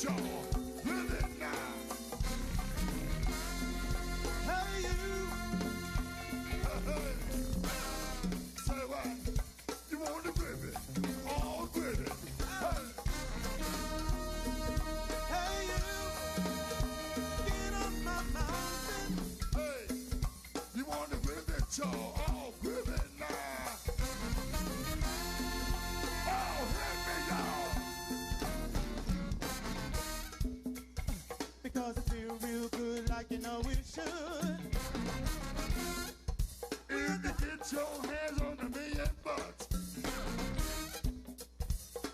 y'all. Grip it now. Hey, you. Hey. Say what? You want to grip it? All grip it. Hey. Hey, you. Get on my mountain. Hey. You want to grip it, y'all? All grip it now. Oh, hit me, y'all. Because it feels real good like you know it should. If you get your hands on $1 million,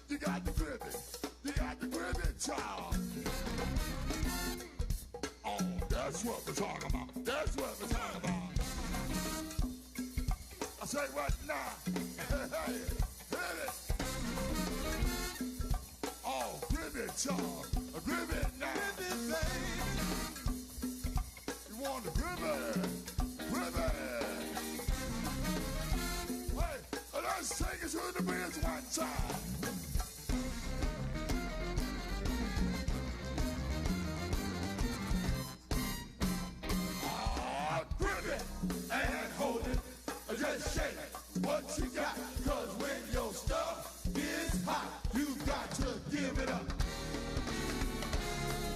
you got to grip it. You got to grip it, child. Oh, that's what we're talking about. That's what we're talking about. I say what now? Hey, hit it. Oh, grip it, child. Grip it now. Grip it, baby. You want to grip it? Grip it. Hey, let's take it to the bridge one time. Grip it and hold it. Just shake it. What you got? Cause when your stuff is hot, you got to give it up.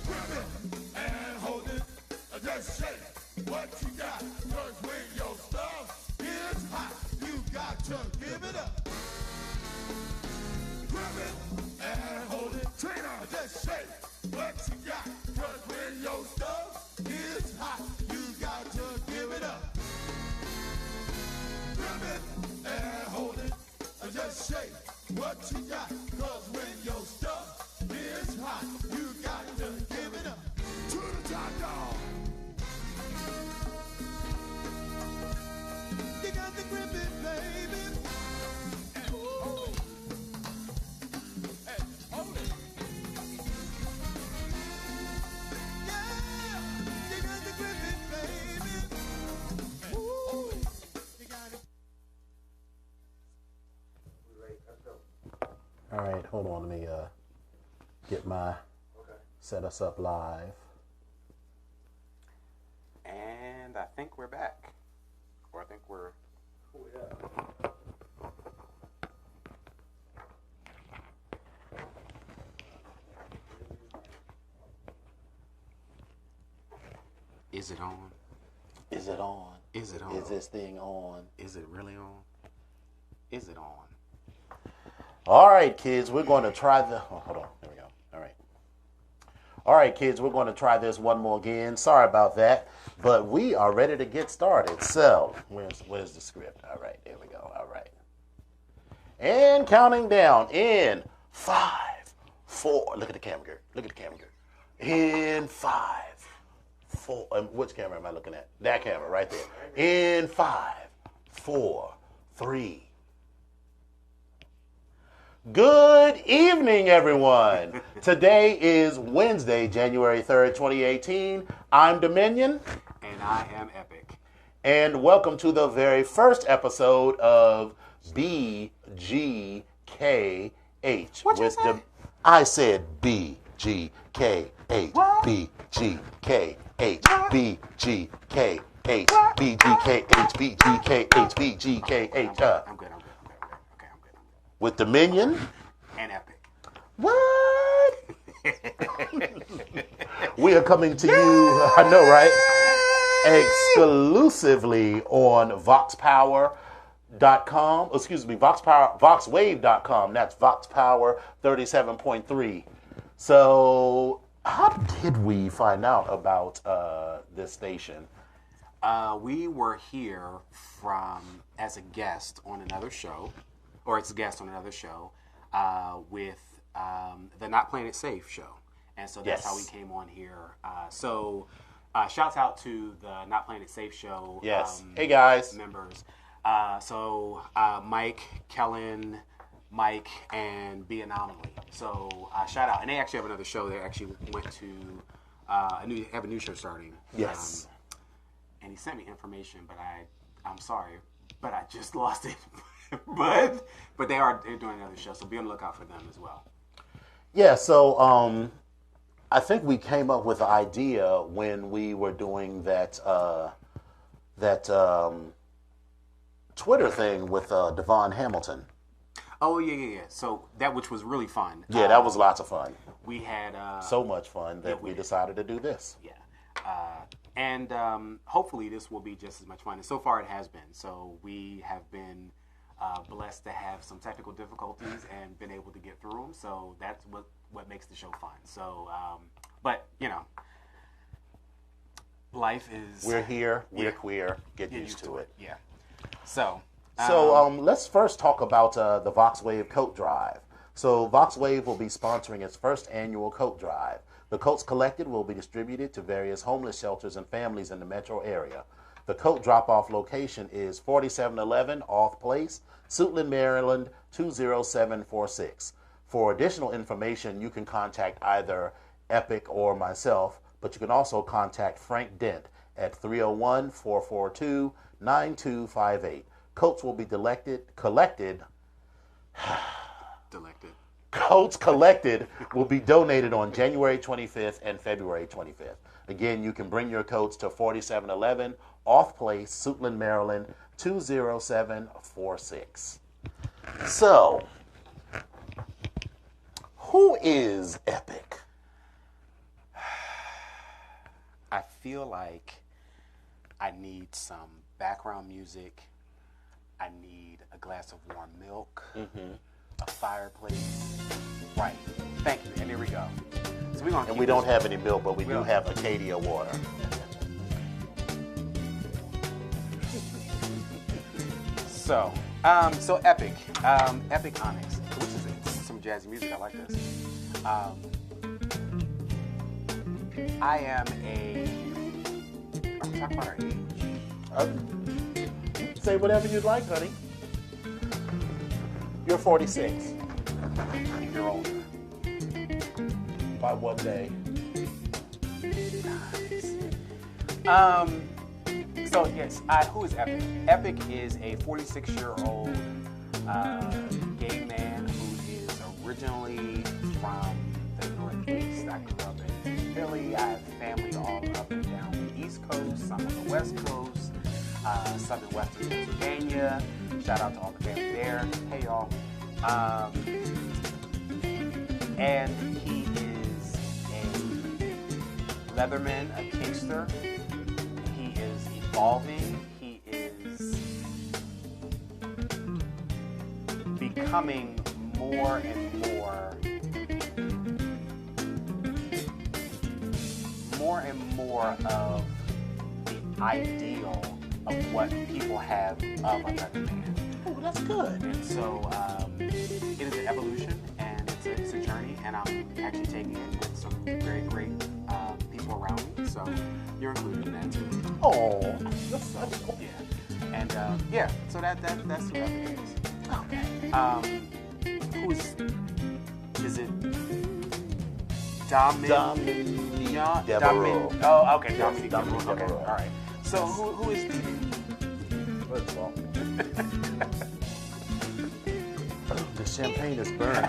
Grip it and hold it. Just shake it. What you got? Cause when your stuff is hot, you got to give it up. Grip it and hold it. Tina, just shake it. What you got? Cause when your stuff is hot, you got to give it up. Grip it and hold it. Just shake it. What you got? Cause when your stuff is hot, you got to give it up. To the top, dog. You got to grip it, baby. And hold it. And hold it. Yeah, you got to grip it, baby. And hold it. You got it. All right, hold on. Let me get my set us up live. And I think we're back. Or I think we're... Is it on? Is it on? Is it on? Is this thing on? Is it really on? Is it on? All right, kids, we're going to try the... Oh, hold on. There we go. All right. All right, kids, we're going to try this one more again. Sorry about that, but we are ready to get started. So, where's the script? All right, there we go. All right. And counting down in 5, 4. Look at the camera, girl. Look at the camera, girl. In 5, 4. Which camera am I looking at? That camera right there. In 5, 4, 3. Good evening, everyone. Today is Wednesday, January 3rd, 2018. I'm Dominion. And I am Epic. And welcome to the very first episode of BGKH. What'd you say? I said BGKH. What? BGKH. What? BGKH. BGKH. BGKH. BGKH. I'm good. Okay, I'm good. With Dominion. And Epic. What? We are coming to you, I know, right? Exclusively on VoxPower.com. Excuse me, VoxWave.com. That's VoxPower 37.3. So, how did we find out about this station? We were here as a guest on another show, with the Not Playing It Safe show. And so that's how we came on here. Shouts out to the Not Playing It Safe show. Yes. Hey, guys. Members. Mike, Kellen, Mike, and B Anomaly. So shout out. And they actually have another show. They actually went to have a new show starting. Yes. And he sent me information, but I'm sorry, but I just lost it. but they're doing another show, so be on the lookout for them as well. Yeah, so I think we came up with the idea when we were doing that Twitter thing with Devon Hamilton. Oh, yeah. So that, which was really fun. Yeah, that was lots of fun. We had... so much fun that we decided to do this. Yeah. And hopefully this will be just as much fun. And so far it has been. So we have been blessed to have some technical difficulties and been able to get through them. So that's what makes the show fun. So, but, you know, life is... We're here. We're queer. Get used to it. Yeah. So let's first talk about the VoxWave Coat Drive. So VoxWave will be sponsoring its first annual coat drive. The coats collected will be distributed to various homeless shelters and families in the metro area. The coat drop-off location is 4711 Auth Place, Suitland, Maryland 20746. For additional information, you can contact either Epic or myself, but you can also contact Frank Dent at 301-442-9258. Coats will be collected. Coats collected will be donated on January 25th and February 25th. Again, you can bring your coats to 4711 Auth Place, Suitland, Maryland 20746. So, who is Epic? I feel like I need some background music. I need a glass of warm milk, a fireplace. Right. Thank you. And here we go. So we're gonna. And we don't have any milk, but we do have Acadia water. So Epic, Epic Onyx, which is some jazzy music. I like this. I am a. Are we talking about our age? Say whatever you'd like, honey. You're 46. You're older. By one day. Nice. So yes, who is Epic? Epic is a 46-year-old gay man who is originally from the Northeast. I grew up in Philly. I have family all up and down the East Coast, some on the West Coast, some in Western Pennsylvania. Shout out to all the family there. Hey y'all. And he is a Leatherman, a Kingster. He is evolving. He is becoming more and more of the ideal of what people have of a Leatherman. Oh, that's good. And so it is an evolution, and it's a journey, and I'm actually taking it with some very great people around me. So you're included in that too. Oh, that's so cool. Yeah, and so that's who Epic is. Okay. Is it Dominique Devereaux. Oh, okay, Dominique Dominique Devereaux. Okay, Devereaux. all right. So who is Stevie? First of all, the champagne is burnt.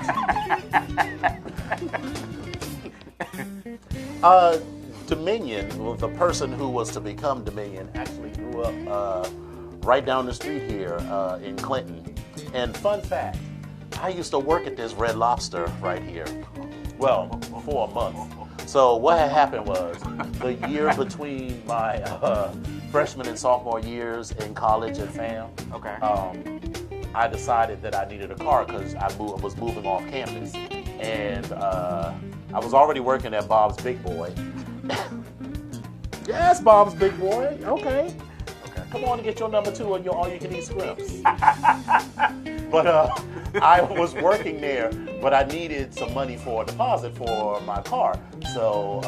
Dominion, well, the person who was to become Dominion, actually grew up right down the street here in Clinton. And fun fact, I used to work at this Red Lobster right here. Well, for a month. So what had happened was the year between my freshman and sophomore years in college at FAM, I decided that I needed a car because I was moving off campus. And I was already working at Bob's Big Boy. Yes, Bob's Big Boy. Okay. Come on and get your number 2 on your all-you-can-eat scripts. But I was working there, but I needed some money for a deposit for my car. So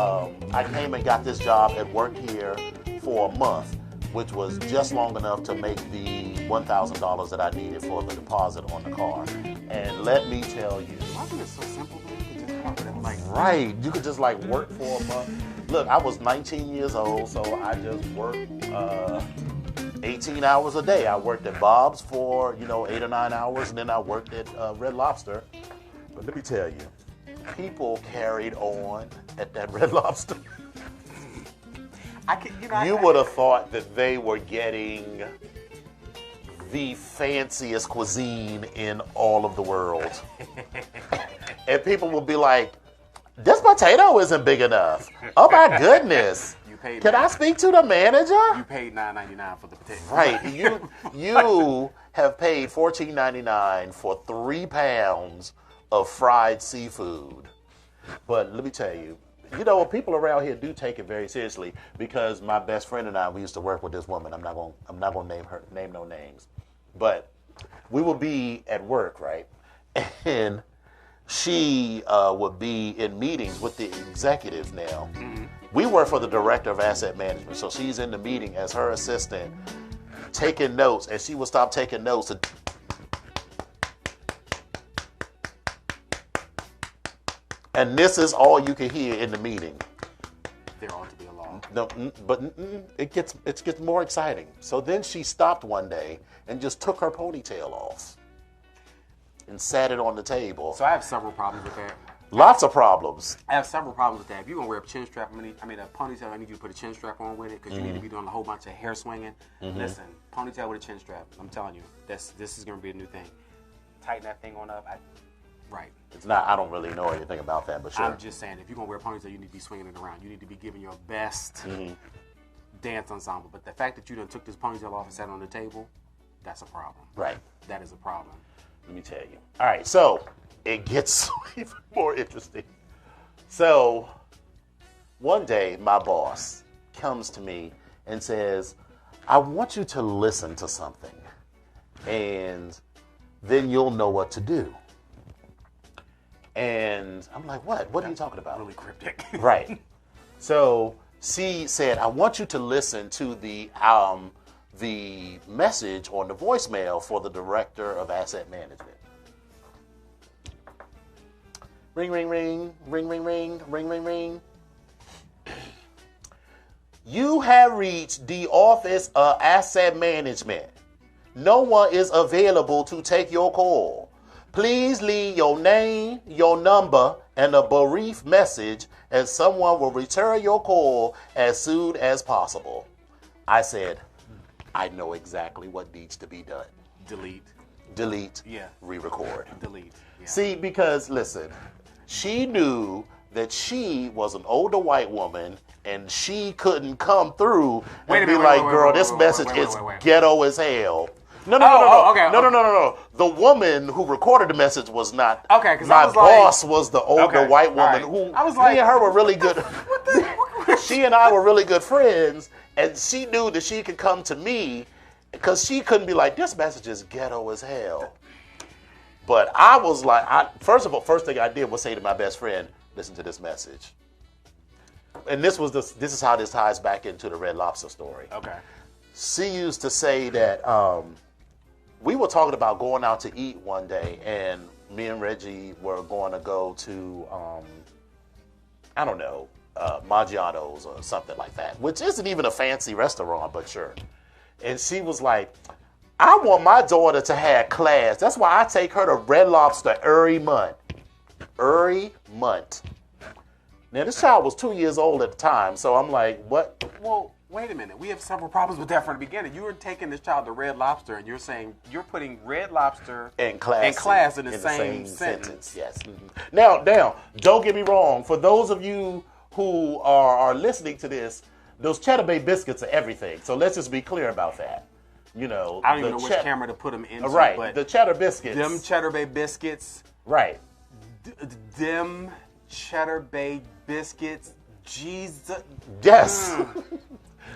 I came and got this job and worked here for a month, which was just long enough to make the $1,000 that I needed for the deposit on the car. And let me tell you. Wasn't it so simple, man? You could just come up with it, like... Right. You could just like work for a month. Look, I was 19 years old, so I just worked 18 hours a day. I worked at Bob's for, 8 or 9 hours, and then I worked at Red Lobster. But let me tell you, people carried on at that Red Lobster. You would have thought that they were getting the fanciest cuisine in all of the world. And people would be like, this potato isn't big enough. Oh my goodness. Can I speak to the manager? You paid $9.99 for the potato. Right. You have paid $14.99 for 3 pounds of fried seafood. But let me tell you, people around here do take it very seriously, because my best friend and I, we used to work with this woman. I'm not gonna name no names, but we would be at work, right? And she would be in meetings with the executives now. Mm-hmm. We work for the director of asset management, so she's in the meeting as her assistant, taking notes, and she would stop taking notes and this is all you can hear in the meeting. There ought to be a law. No, but it gets more exciting. So then she stopped one day and just took her ponytail off and sat it on the table. So I have several problems with that. Lots of problems. I have several problems with that. If you're gonna wear a chin strap, a ponytail, I need you to put a chin strap on with it, because you need to be doing a whole bunch of hair swinging. Mm-hmm. Listen, ponytail with a chin strap. I'm telling you, this is gonna be a new thing. Tighten that thing on up. Right. It's not. I don't really know anything about that, but sure. I'm just saying, if you're gonna wear a ponytail, you need to be swinging it around. You need to be giving your best dance ensemble. But the fact that you done took this ponytail off and sat on the table, that's a problem. Right. That is a problem. Let me tell you. All right, so it gets even more interesting. So one day, my boss comes to me and says, I want you to listen to something, and then you'll know what to do. And I'm like, what? What are you talking about? Really cryptic. Right. So she said, I want you to listen to the message on the voicemail for the director of asset management. Ring, ring, ring, ring, ring, ring, ring, ring, ring. You have reached the office of asset management. No one is available to take your call. Please leave your name, your number, and a brief message, and someone will return your call as soon as possible. I said, I know exactly what needs to be done. Delete. Yeah. Re-record. Delete. Yeah. See, because, listen, she knew that she was an older white woman, and she couldn't come through and be like, girl, this message is ghetto as hell. No. Okay. No. The woman who recorded the message was not. Okay, because my boss was the older white woman who. I was like, me and her were really good. She and I were really good friends, and she knew that she could come to me because she couldn't be like, this message is ghetto as hell. But I was like, first thing I did was say to my best friend, listen to this message. And this is how this ties back into the Red Lobster story. Okay. She used to say that we were talking about going out to eat one day, and me and Reggie were going to go to, Maggiano's or something like that, which isn't even a fancy restaurant, but sure. And she was like, I want my daughter to have class. That's why I take her to Red Lobster every month. Every month. Now, this child was 2 years old at the time, so I'm like, what? Well, wait a minute. We have several problems with that from the beginning. You were taking this child to Red Lobster, and you're saying you're putting Red Lobster and class in the same sentence. Yes. Mm-hmm. Now, don't get me wrong. For those of you who are listening to this, those Cheddar Bay biscuits are everything. So let's just be clear about that. You know, I don't even know which camera to put them into. Right, but the Cheddar biscuits. Them Cheddar Bay biscuits. Right. Them Cheddar Bay biscuits. Jesus. Yes.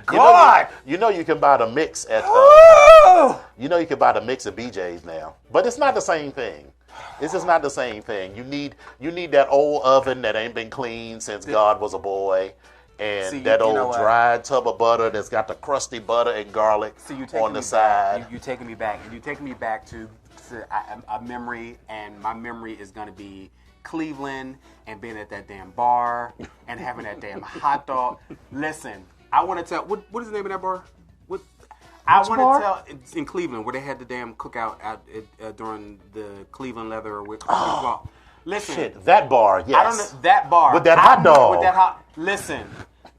God. You know you can buy the mix at. You know you can buy the mix at BJ's now, but it's not the same thing. It's just not the same thing. You need that old oven that ain't been cleaned since God was a boy. And that old dried tub of butter that's got the crusty butter and garlic on the side. You're taking me back. You're taking me back to a memory, and my memory is going to be Cleveland and being at that damn bar and having that damn hot dog. Listen, I want to tell, what is the name of that bar? It's in Cleveland where they had the damn cookout out during the Cleveland Leather. Listen. Shit, that bar, yes. I don't know that bar. With that hot dog. With that hot. Listen,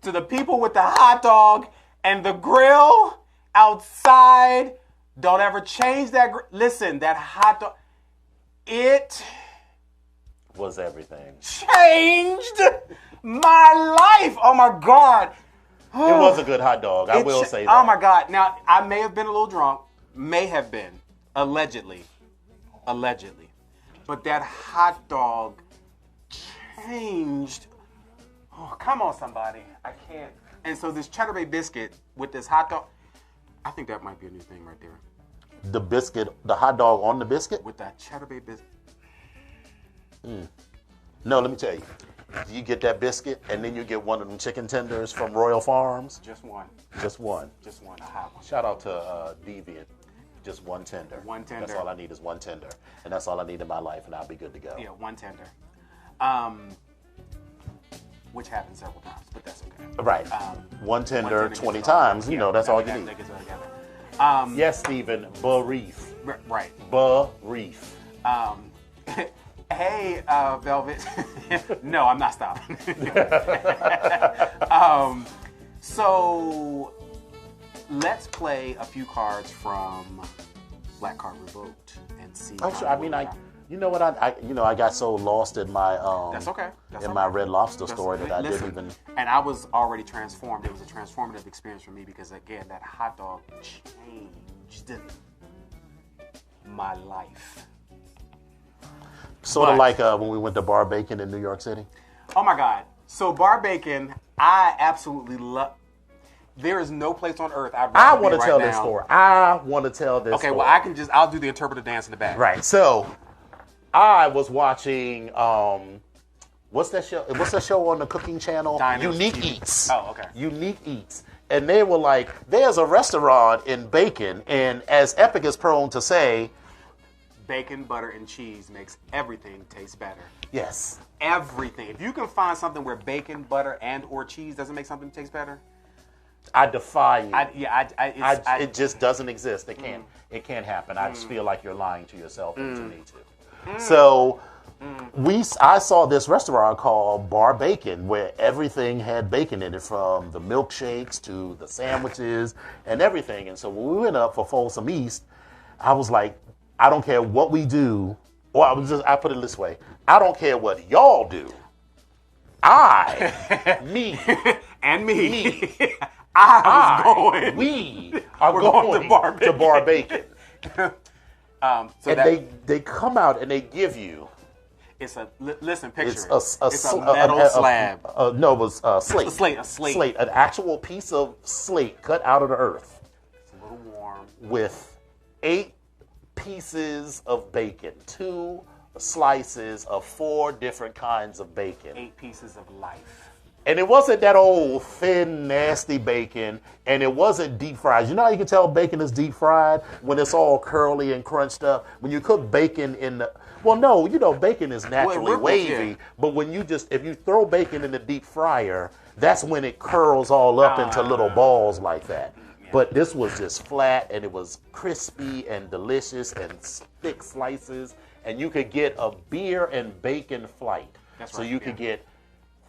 to the people with the hot dog and the grill outside, don't ever change that. Listen, that hot dog, it was everything. Changed my life. Oh my God. It was a good hot dog. I will say that. Oh my God. Now, I may have been a little drunk. May have been. Allegedly. But that hot dog changed. Oh, come on, somebody. I can't. And so this Cheddar Bay biscuit with this hot dog, I think that might be a new thing right there. The biscuit, the hot dog on the biscuit? With that Cheddar Bay biscuit. No, let me tell you. You get that biscuit, and then you get one of them chicken tenders from Royal Farms. Just one. Just one. Just one. A hot one. Shout out to Deviant. Just one tender. One tender. That's all I need is one tender. And that's all I need in my life, and I'll be good to go. Yeah, one tender. Which happens several times, but that's okay. Right. One tender 20 times. You know, that's all you need. That gets it together. Yes, Stephen. Bereaf. Right. Bereaf. Hey, Velvet. No, I'm not stopping. So let's play a few cards from Black Card Revoked and see. Oh, sure. I mean, you know what? I got so lost in my That's okay. my Red Lobster story that I didn't even. And I was already transformed. It was a transformative experience for me because again, that hot dog changed my life. Sort of like when we went to Bar Bacon in New York City. Oh my God! So Bar Bacon, I absolutely love. There is no place on earth I want to tell this story. I want to tell this. Okay, story. well I'll do the interpretive dance in the back. Right. So, I was watching what's that show? What's that show on the cooking channel? Unique Eats. Oh, okay. Unique Eats. And they were like, there's a restaurant in Bacon, and as Epic is prone to say, bacon, butter, and cheese makes everything taste better. Yes. Everything. If you can find something where bacon, butter, and or cheese doesn't make something taste better, I defy you. It just doesn't exist. It can't. It can't happen. I just feel like you're lying to yourself and to me too. So I saw this restaurant called Bar Bacon where everything had bacon in it, from the milkshakes to the sandwiches and everything. And so when we went up for Folsom East, I was like, I don't care what we do, or I put it this way, I don't care what y'all do. Me, we are going to Bar Bacon. They come out and they give you. It's a listen. Picture it's it. It's a metal slab. No, it was slate. A slate. An actual piece of slate cut out of the earth. It's a little warm. With 8 pieces of bacon, 2 slices of 4 different kinds of bacon. 8 pieces of life. And it wasn't that old, thin, nasty bacon, and it wasn't deep fried. You know how you can tell bacon is deep fried? When it's all curly and crunched up. When you cook bacon in the... Well, no, bacon is naturally wavy, but when if you throw bacon in the deep fryer, that's when it curls all up into little balls like that. But this was just flat, and it was crispy and delicious and thick slices, and you could get a beer and bacon flight. So you could get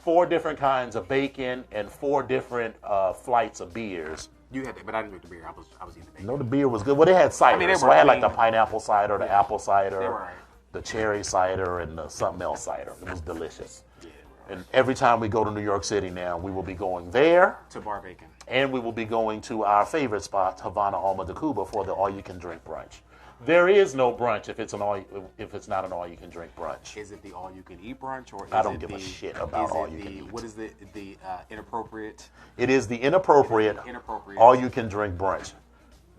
4 different kinds of bacon and 4 different flights of beers. You had that, but I didn't drink the beer. I was eating the bacon. No, the beer was good. Well, they had cider. So I had like the pineapple cider, the apple cider, they were right. the cherry cider, and the something else cider. It was delicious. Yeah, and every time we go to New York City now, we will be going there. To Bar Bacon. And we will be going to our favorite spot, Havana Alma de Cuba, for the all-you-can-drink brunch. There is no brunch if it's not an all-you-can-drink brunch. Is it the all-you-can-eat brunch, or is I don't give a shit about all-you-can-eat. What is the inappropriate? It is the inappropriate all-you-can-drink brunch,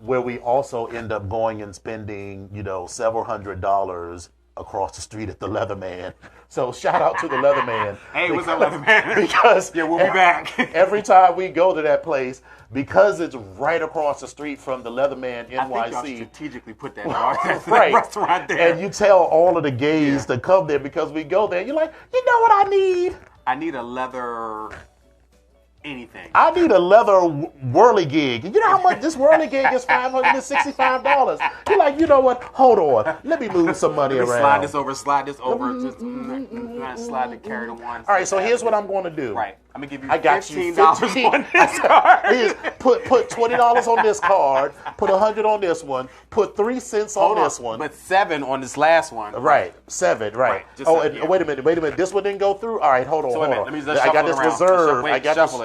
where we also end up going and spending, several $100s across the street at the Leatherman. So shout out to the Leatherman. Hey, what's up, Leatherman? Because we'll be back. Every time we go to that place, because it's right across the street from the Leatherman NYC. I think y'all strategically put that right. restaurant there. And you tell all of the gays to come there because we go there. You're like, you know what I need? I need a leather anything. I need a leather whirly gig. You know how much this whirly gig is? $565. You're like, you know what? Hold on. Let me move some money around. Slide this over. Just slide and carry the one. All right, so here's what I'm going to do. Right. I'm going to give you I got $15 you on this card. Put $20 on this card. Put $100 on this one. Put 3 cents on this one. But 7 on this last one. Right, 7. Right. Wait a minute. This one didn't go through. All right, hold on. Let me just I got this reserve.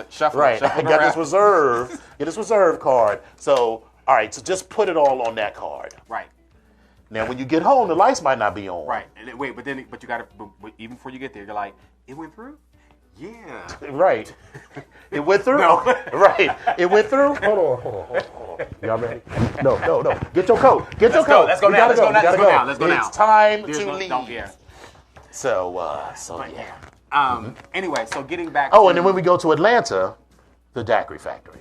Shuffle right. it. I got this reserve. Get this reserve card. So, all right. So just put it all on that card. Right. Now, when you get home, the lights might not be on. Right. And but you got to. Even before you get there, you're like, it went through. Yeah. Right. It went through? No. Right. It went through? Hold on. Y'all ready? No. Get your coat. Let's go now. Let's go now. It's time to leave. So yeah. Anyway, so getting back and then when we go to Atlanta, the Daiquiri Factory.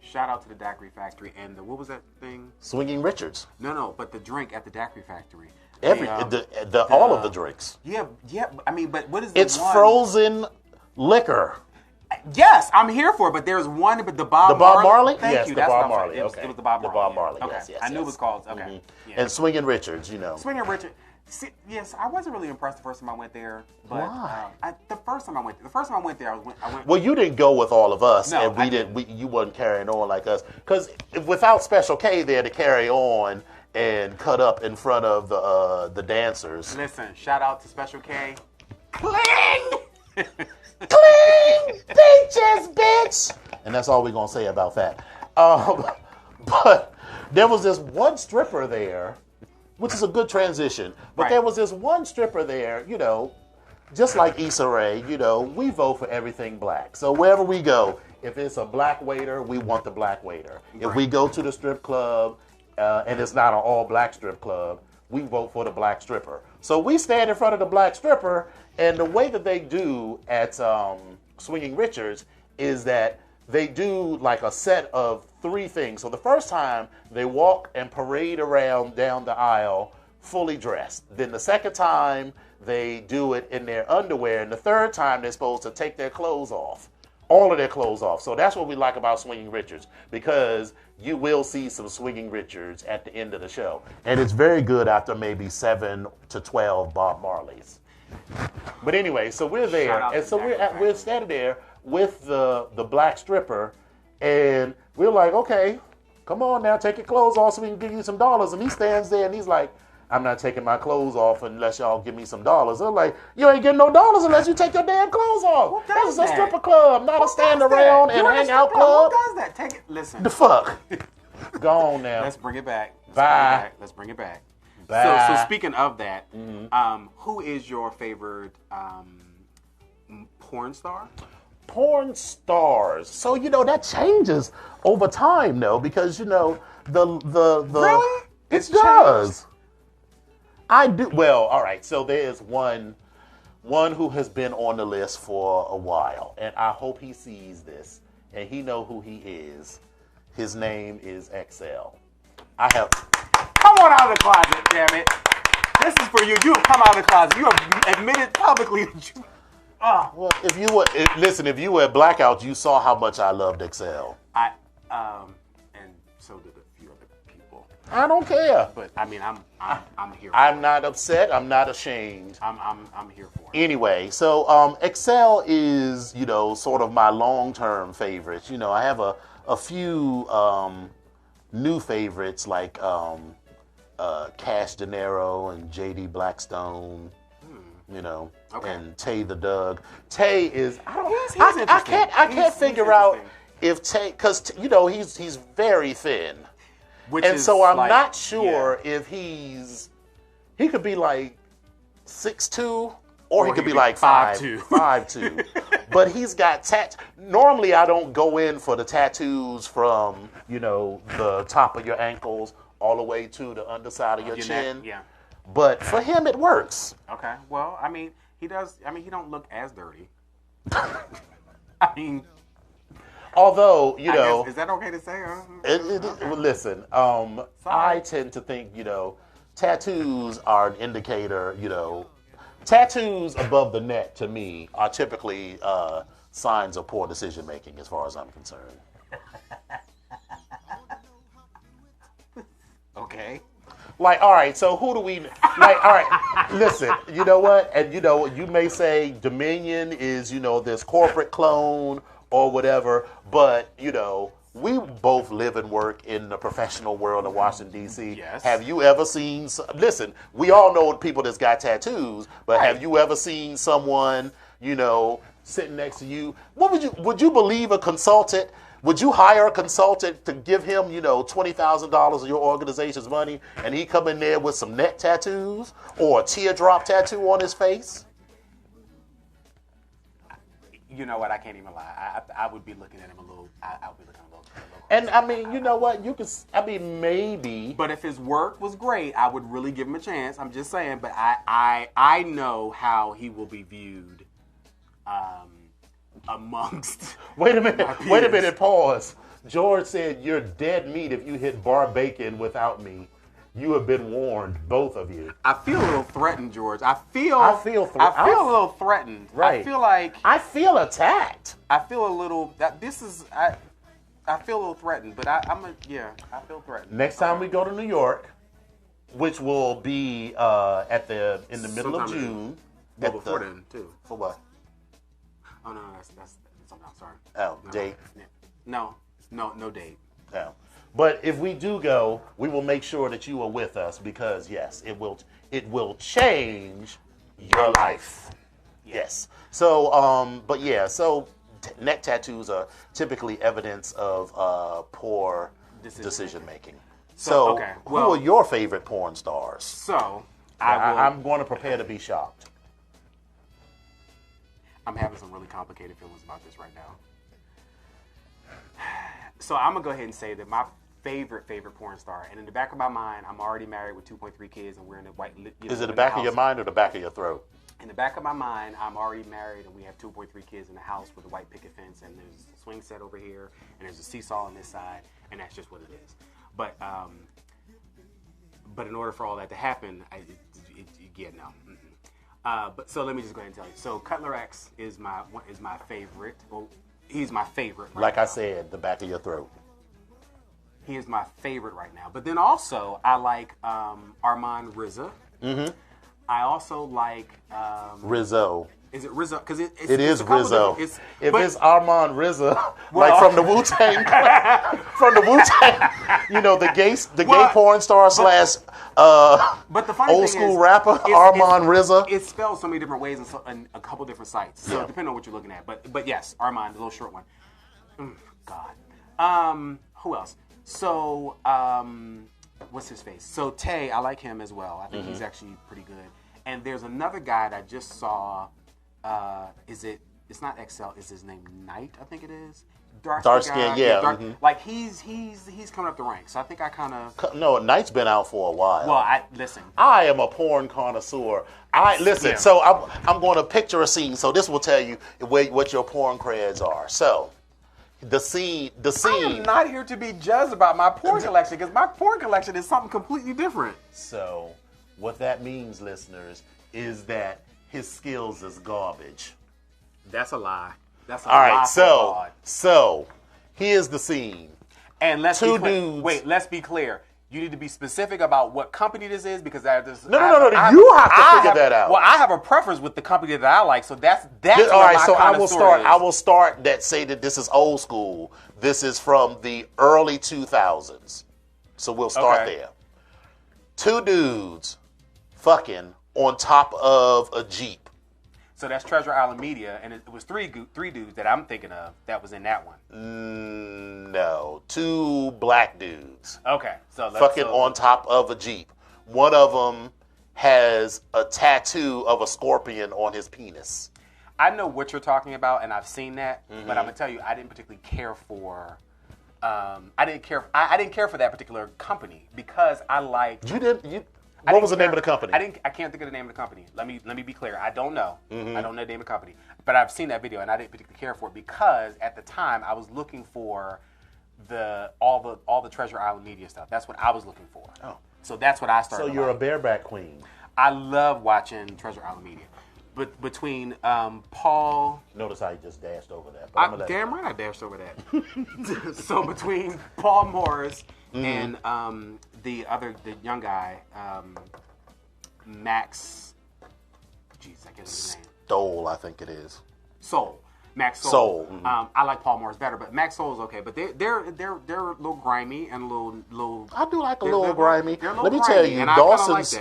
Shout out to the Daiquiri Factory and what was that thing? Swinging Richards. No, but the drink at the Daiquiri Factory. All of the drinks. Yeah. I mean, but what is It's frozen liquor. Yes, I'm here for it, but there's one, but the Bob Marley? Thank yes, you. The That's Bob what Marley. Okay. It was the Bob Marley. The Bob Marley, Okay. yes. I knew it was called, okay. Mm-hmm. Yeah. And Swinging Richards, Swinging Richards. See, yes, I wasn't really impressed the first time I went there. But, why? The first time I went there, I went. Well, you didn't go with all of us, no, and you wasn't carrying on like us. Because without Special K there to carry on and cut up in front of the dancers. Listen, shout out to Special K. Cling! Cling! Peaches, bitch! And that's all we're going to say about that. But there was this one stripper there, which is a good transition. But right. There was this one stripper there, just like Issa Rae, we vote for everything black. So wherever we go, if it's a black waiter, we want the black waiter. Right. If we go to the strip club, and it's not an all-black strip club, we vote for the black stripper. So we stand in front of the black stripper, and the way that they do at Swinging Richards is that they do like a set of 3 things. So the first time, they walk and parade around down the aisle fully dressed. Then the second time, they do it in their underwear. And the third time, they're supposed to take their clothes off. All of their clothes off. So that's what we like about Swinging Richards, because you will see some Swinging Richards at the end of the show. And it's very good after maybe 7 to 12 Bob Marleys. But anyway, so we're there. And so we're standing there with the black stripper, and we're like, okay, come on now, take your clothes off so we can give you some dollars. And he stands there and he's like, I'm not taking my clothes off unless y'all give me some dollars. I'm like, you ain't getting no dollars unless you take your damn clothes off. This is a stripper club, not a stand around and hang out club. Who does that? Take it. Listen. The fuck? Go on now. Let's bring it back. Bye. Let's bring it back. Bye. So speaking of that, who is your favorite porn star? Porn stars. So that changes over time, though, because the really? It does. I do. Well, all right. So there's one who has been on the list for a while, and I hope he sees this and he know who he is. His name is XL. Come on out of the closet, damn it! This is for you. You have come out of the closet. You have admitted publicly that you. Well, if you were at Blackout, you saw how much I loved XL. And so did a few other people. I don't care. But I mean, I'm here. I'm not upset. I'm not ashamed. I'm here for it. Anyway, so XL is sort of my long-term favorites. I have a few new favorites like Cash De Niro and JD Blackstone. Okay. And Tay the Doug. Tay is I can't figure out if Tay, because he's very thin, so I'm not sure if he could be like 6'2", or he could be like 5'2". But he's got normally I don't go in for the tattoos from the top of your ankles all the way to the underside of your chin. Neck, yeah. But for him it works. Okay. Well, I mean, he does. I mean, he don't look as dirty. I mean, although is that okay to say? Listen, I tend to think tattoos are an indicator. Tattoos above the neck to me are typically signs of poor decision making, as far as I'm concerned. Okay. Like, all right, so who do we like? All right, listen, you know what? And you may say Dominion is, this corporate clone or whatever, but we both live and work in the professional world of Washington D.C. Yes. Have you ever seen? Listen, we all know people that's got tattoos, but Right. have you ever seen someone, sitting next to you? Would you believe a consultant? Would you hire a consultant to give him, $20,000 of your organization's money, and he come in there with some neck tattoos or a teardrop tattoo on his face? You know what? I can't even lie. I would be looking at him a little. I would be looking a little. And I mean, you know what? Maybe. But if his work was great, I would really give him a chance. I'm just saying. But I know how he will be viewed. Amongst. Wait a minute, pause. George said, "You're dead meat if you hit bar bacon without me. You have been warned, both of you." I feel a little threatened, George. I feel a little threatened. Right. I feel like I feel attacked. I feel a little I feel a little threatened, but I feel threatened. Next time we go to New York, which will be in the middle of June. Well, before then, too. For what? Oh no, that's something else. Sorry. Oh, No, date. No date. No. But if we do go, we will make sure that you are with us because yes, it will change your life. Yes. So neck tattoos are typically evidence of poor decision making. So okay, who are your favorite porn stars? So I'm going to prepare to be shocked. I'm having some really complicated feelings about this right now. So I'm gonna go ahead and say that my favorite porn star, and in the back of my mind, I'm already married with 2.3 kids, and we're in the white. Is it the back of your mind or the back of your throat? In the back of my mind, I'm already married, and we have 2.3 kids in the house with a white picket fence, and there's a swing set over here, and there's a seesaw on this side, and that's just what it is. But in order for all that to happen, no. But so let me just go ahead and tell you. So Cutler X is my favorite. Well, he's my favorite. Right like now. I said, the back of your throat. He is my favorite right now. But then also I like Armand Rizza. Mm-hmm. I also like Rizzo. Is it Rizzo? Because it is Rizzo. If it's Armand Rizza, like from the Wu-Tang, the gay porn star slash but the funny old thing school is, rapper Armand Rizza. It's spelled so many different ways in a couple different sites. So depending on what you're looking at. But yes, Armand, the little short one. God. Who else? So what's his face? So Tay, I like him as well. I think he's actually pretty good. And there's another guy that I just saw. It's not XL, is his name Knight, I think it is. Dark skin, yeah. Like he's coming up the ranks. So I think I kind of No, Knight's been out for a while. Well, listen. I am a porn connoisseur. So I'm going to picture a scene. So this will tell you what your porn creds are. So the scene. I am not here to be judged about my porn collection because my porn collection is something completely different. So what that means, listeners, is that his skills is garbage. That's a lie. That's a All lie. right, so here's the scene. And let's Two be clear. dudes. Wait, let's be clear. You need to be specific about what company this is because No. You have to figure that out. Well, I have a preference with the company that I like, so that's all right. So I will is. start that say that this is old school. This is from the early 2000s. So we'll start there. Two dudes fucking on top of a Jeep. So that's Treasure Island Media, and it was three dudes that I'm thinking of that was in that one. No, two black dudes. Okay, so fucking on top of a Jeep. One of them has a tattoo of a scorpion on his penis. I know what you're talking about, and I've seen that, but I'm gonna tell you, I didn't particularly care for. I didn't care for that particular company because I liked. You didn't. What was the name of the company? I can't think of the name of the company. Let me be clear. I don't know. I don't know the name of the company. But I've seen that video and I didn't particularly care for it because at the time I was looking for all the Treasure Island Media stuff. That's what I was looking for. Oh. So that's what I started. So you're a bareback queen. I love watching Treasure Island Media. But between Paul. Notice how you just dashed over that. But Damn right I dashed over that. So between Paul Morris and the young guy, Max. Jeez, I guess his name. Stoll, I think it is. Soul. Max Soul. I like Paul Morris better, but Max Soul is okay. But they're a little grimy and a little. I do like a little grimy. They're a little Let me grimy, tell you,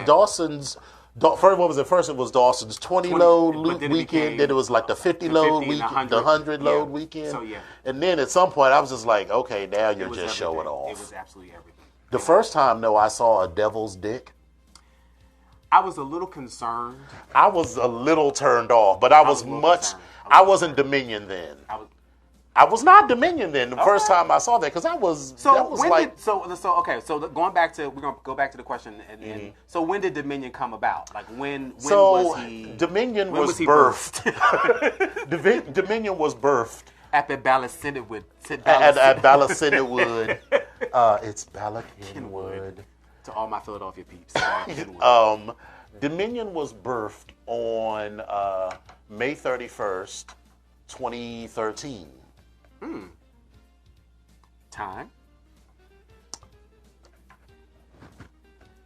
Dawson's. First, what was it? First, it was Dawson's 20 load weekend. Then it was like the 50 load weekend, the 100 load weekend. So yeah. And then at some point, I was just like, okay, now you're just showing off. It was absolutely everything. The first time, though, I saw a devil's dick, I was a little concerned. I was a little turned off, but I wasn't Dominion then. I was not Dominion then. The first time I saw that, because going back to, we're gonna go back to the question. And so when did Dominion come about? Like when was he? Dominion was birthed. Dominion was birthed at the Ballacenwood. At Ballacenwood. It's Bala Kenwood. To all my Philadelphia peeps. Dominion was birthed on May 31st, 2013. Time?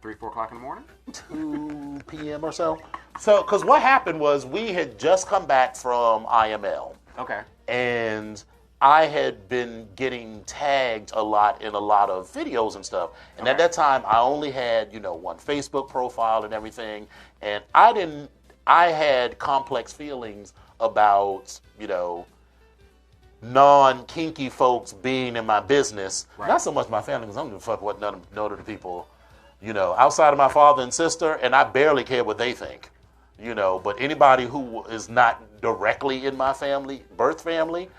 3, 4 o'clock in the morning? 2 p.m. or so. So, because what happened was we had just come back from IML. Okay. And I had been getting tagged a lot in a lot of videos and stuff. And at that time, I only had, one Facebook profile and everything. And I had complex feelings about, non-kinky folks being in my business. Right. Not so much my family, because I don't give a fuck what none of the people, outside of my father and sister, and I barely care what they think, But anybody who is not directly in my family, birth family,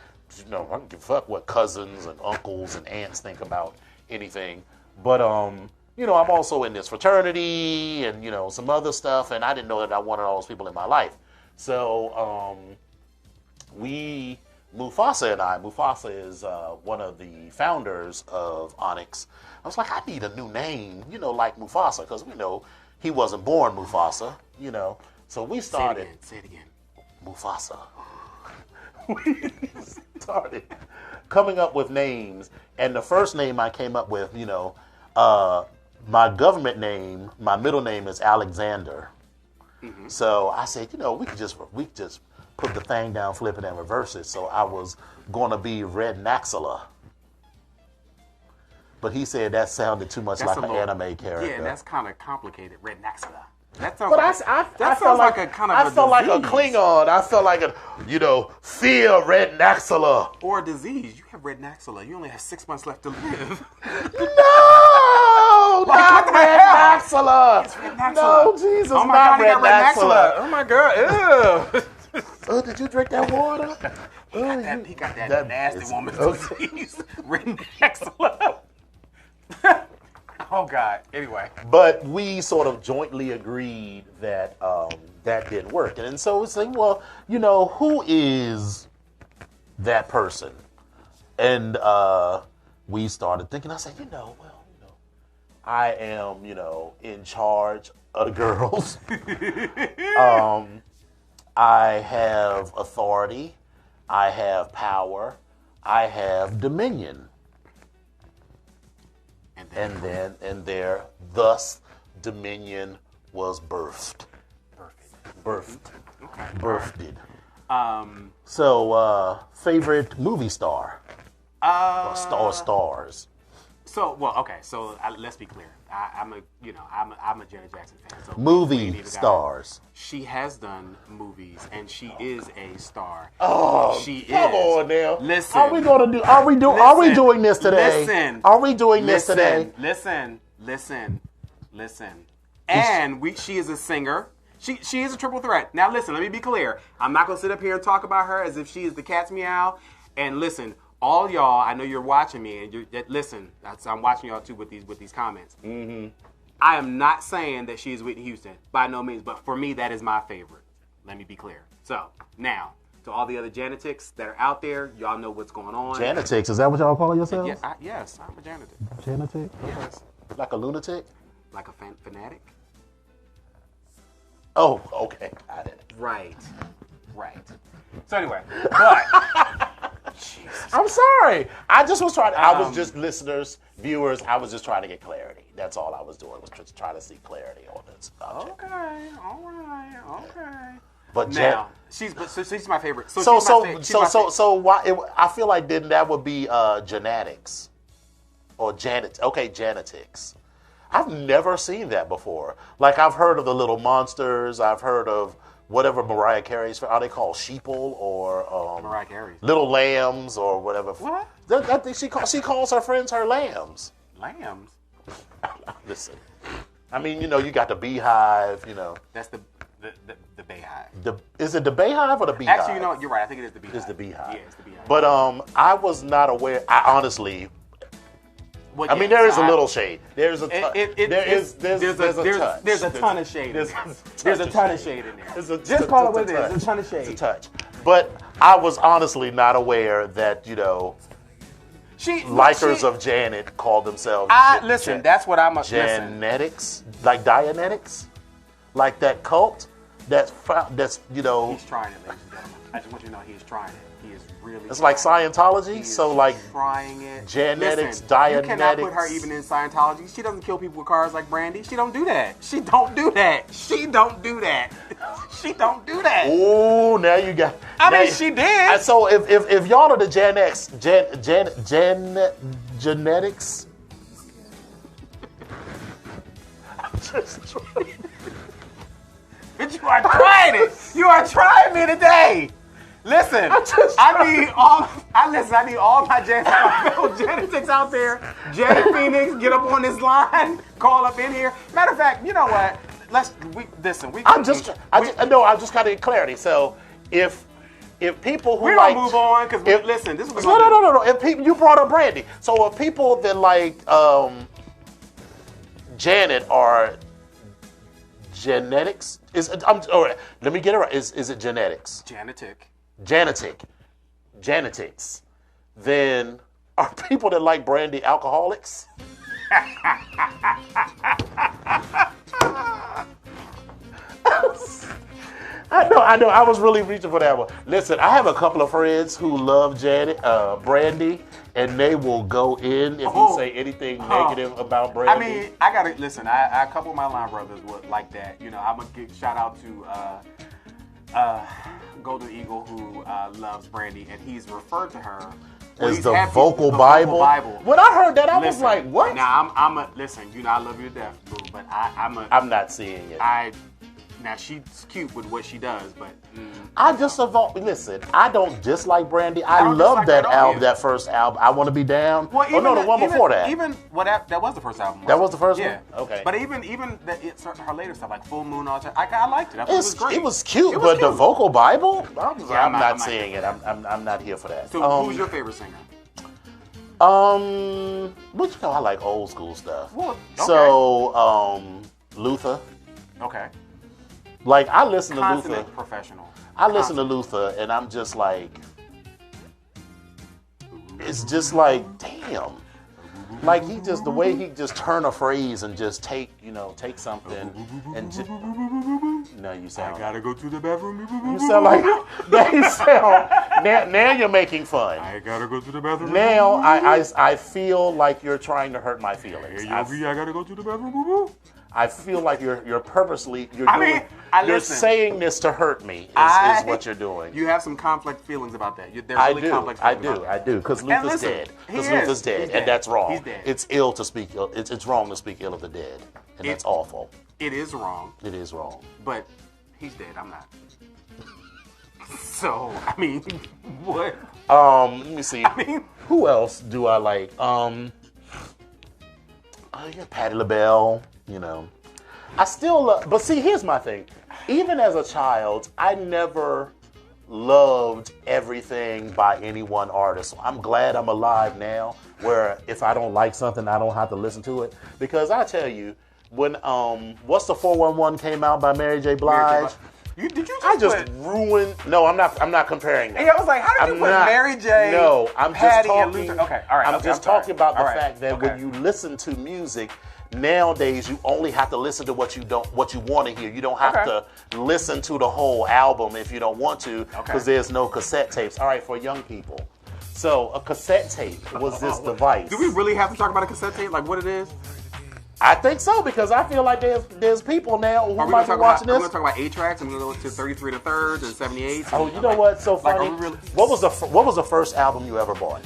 I don't give a fuck what cousins and uncles and aunts think about anything. But, I'm also in this fraternity and, some other stuff, and I didn't know that I wanted all those people in my life. So, Mufasa is one of the founders of Onyx. I was like, I need a new name, like Mufasa, because we know he wasn't born Mufasa, So we started. Say it again. Mufasa. We started coming up with names, and the first name I came up with, my government name, my middle name is Alexander. Mm-hmm. So I said, we could just put the thing down, flip it, and reverse it. So I was going to be Red Naxala. But he said that sounded too much like an anime character. Yeah, that's kind of complicated, Red Naxala. That sounds like a Klingon. I felt like fear Red Naxala. Or a disease. You have Red Naxala. You only have 6 months left to live. No! Not Red Naxala! It's Red Naxala. No, Jesus, oh my not God, Red Naxala. Oh my God, ew. Did you drink that water? He got that nasty woman's disease. Red Naxala. Oh God. Anyway, but we sort of jointly agreed that that didn't work, and so it's like, well, who is that person? And we started thinking. I said, I am, in charge of the girls. I have authority. I have power. I have dominion. And thus, Dominion was birthed. Okay. Birthed. So, favorite movie star? Or stars? So, let's be clear. I'm a Janet Jackson fan. So movie stars. She has done movies, and she is a star. Oh, come on now. Listen. Are we doing this today? Listen. Are we doing this today? Listen. And she is a singer. She is a triple threat. Now, listen. Let me be clear. I'm not gonna sit up here and talk about her as if she is the cat's meow. And listen. All y'all, I know you're watching me, and listen. I'm watching y'all too with these comments. Mm-hmm. I am not saying that she is Whitney Houston by no means, but for me, that is my favorite. Let me be clear. So now, to all the other Janetics that are out there, y'all know what's going on. Janetics, is that what y'all call yourselves? Yeah, yes, I'm a Janetic. Janetic? Yes. Like a lunatic? Like a fanatic? Oh, okay. Got it. Right. So anyway, but Jesus. I'm sorry. I just was trying. I was just listeners, viewers. I was just trying to get clarity. That's all I was doing. Was just trying to see clarity on this subject. Okay. All right. Okay. But now she's my favorite. So why? I feel like then that would be genetics or Janet. Okay, genetics. I've never seen that before. Like I've heard of the Little Monsters. I've heard of whatever Mariah Carey's. Are they called sheeple or Mariah Carey? Little Lambs or whatever. What? I think she calls her friends her lambs. Lambs. Listen, I mean, you got the beehive. That's the Bayhive. Is it the Bayhive or the beehive? Actually, you're right. I think it is the Beehive. It's the beehive. Yeah, it's the Beehive. But I was not aware. I honestly. Well, I mean, there is a little shade. There's a ton. There's a ton of shade. There's a ton of shade in there. Just call it what it is. There's a ton of shade. It's a touch. But I was honestly not aware that likers of Janet call themselves. Listen, that's what I'm. Genetics, like Dianetics, like that cult. That's He's trying it, ladies and gentlemen. I just want you to know he's trying it. He is really. It's like Scientology. So like trying it. Genetics, Listen, Dianetics. You cannot put her even in Scientology. She doesn't kill people with cars like Brandy. She don't do that. She don't do that. She don't do that. Oh, now you got. She did. So if y'all are the Gen X, genetics. I'm just trying. But you are trying it. You are trying me today. Listen, I need all my genetics out there. Janet Phoenix, get up on this line. Call up in here. Matter of fact, you know what? I'm just got to get clarity. So if people who we're gonna move on because listen, this is no. If people, you brought up Brandy, so if people that like Janet are genetics, let me get it right. Is it genetics? Genetics. Then are people that like Brandy alcoholics? I know. I was really reaching for that one. Listen, I have a couple of friends who love Brandy, and they will go in if you say anything negative about Brandy. I mean, I gotta listen. A couple of my line brothers would like that. I'm gonna give shout out to Golden Eagle who loves Brandy, and he's referred to her as the vocal Bible. When I heard that, I was like, "What?" Now listen. I love you to death, boo, but I'm not seeing it. Now she's cute with what she does, but listen. I don't dislike Brandy. I love that album, that first album. I Want to Be Down. Well, the one before that. That was the first album. That was the first one. Okay. But even her later stuff like Full Moon, all that, I liked it. I thought it was great. It was cute, but the vocal Bible, I'm not seeing it. I'm not here for that. So who's your favorite singer? But I like old school stuff. Well, okay. So Luther. Okay. Like I listen to Luther. Professional. I listen to Luther, and I'm just like, it's just like, damn. Like the way he just turn a phrase and just take something and just. No, you sound. I gotta go to the bathroom. You sound like now you're making fun. I gotta go to the bathroom. Now I feel like you're trying to hurt my feelings. I gotta go to the bathroom. I feel like you're purposely you're saying this to hurt me is what you're doing. You have some complex feelings about that. Complex feelings I do, because Luther's dead. And that's wrong. He's dead. It's ill to speak ill. It's wrong to speak ill of the dead, and that's awful. It is wrong. It is wrong. But he's dead. I'm not. So I mean, what? Let me see. I mean, who else do I like? Patti LaBelle. I still love, but see, here's my thing. Even as a child, I never loved everything by any one artist. So I'm glad I'm alive now, where if I don't like something, I don't have to listen to it. Because I tell you, when What's the 411 came out by Mary J. Blige. I just ruined. No, I'm not comparing that. Yeah, I was like, how did you put Mary J? No, I'm Patty just talking. And Luther? Okay, all right. I'm just talking about the fact that when you listen to music, nowadays you only have to listen to what you want to hear. You don't have to listen to the whole album if you don't want to, because there's no cassette tapes. All right, for young people. So a cassette tape was this device. Do we really have to talk about a cassette tape, like what it is? I think so, because I feel like there's people now who might be watching this. We're going to talk about 8-tracks, and we're going to go to 33 to thirds and 78s. Oh, you know what's so funny? What was the first album you ever bought?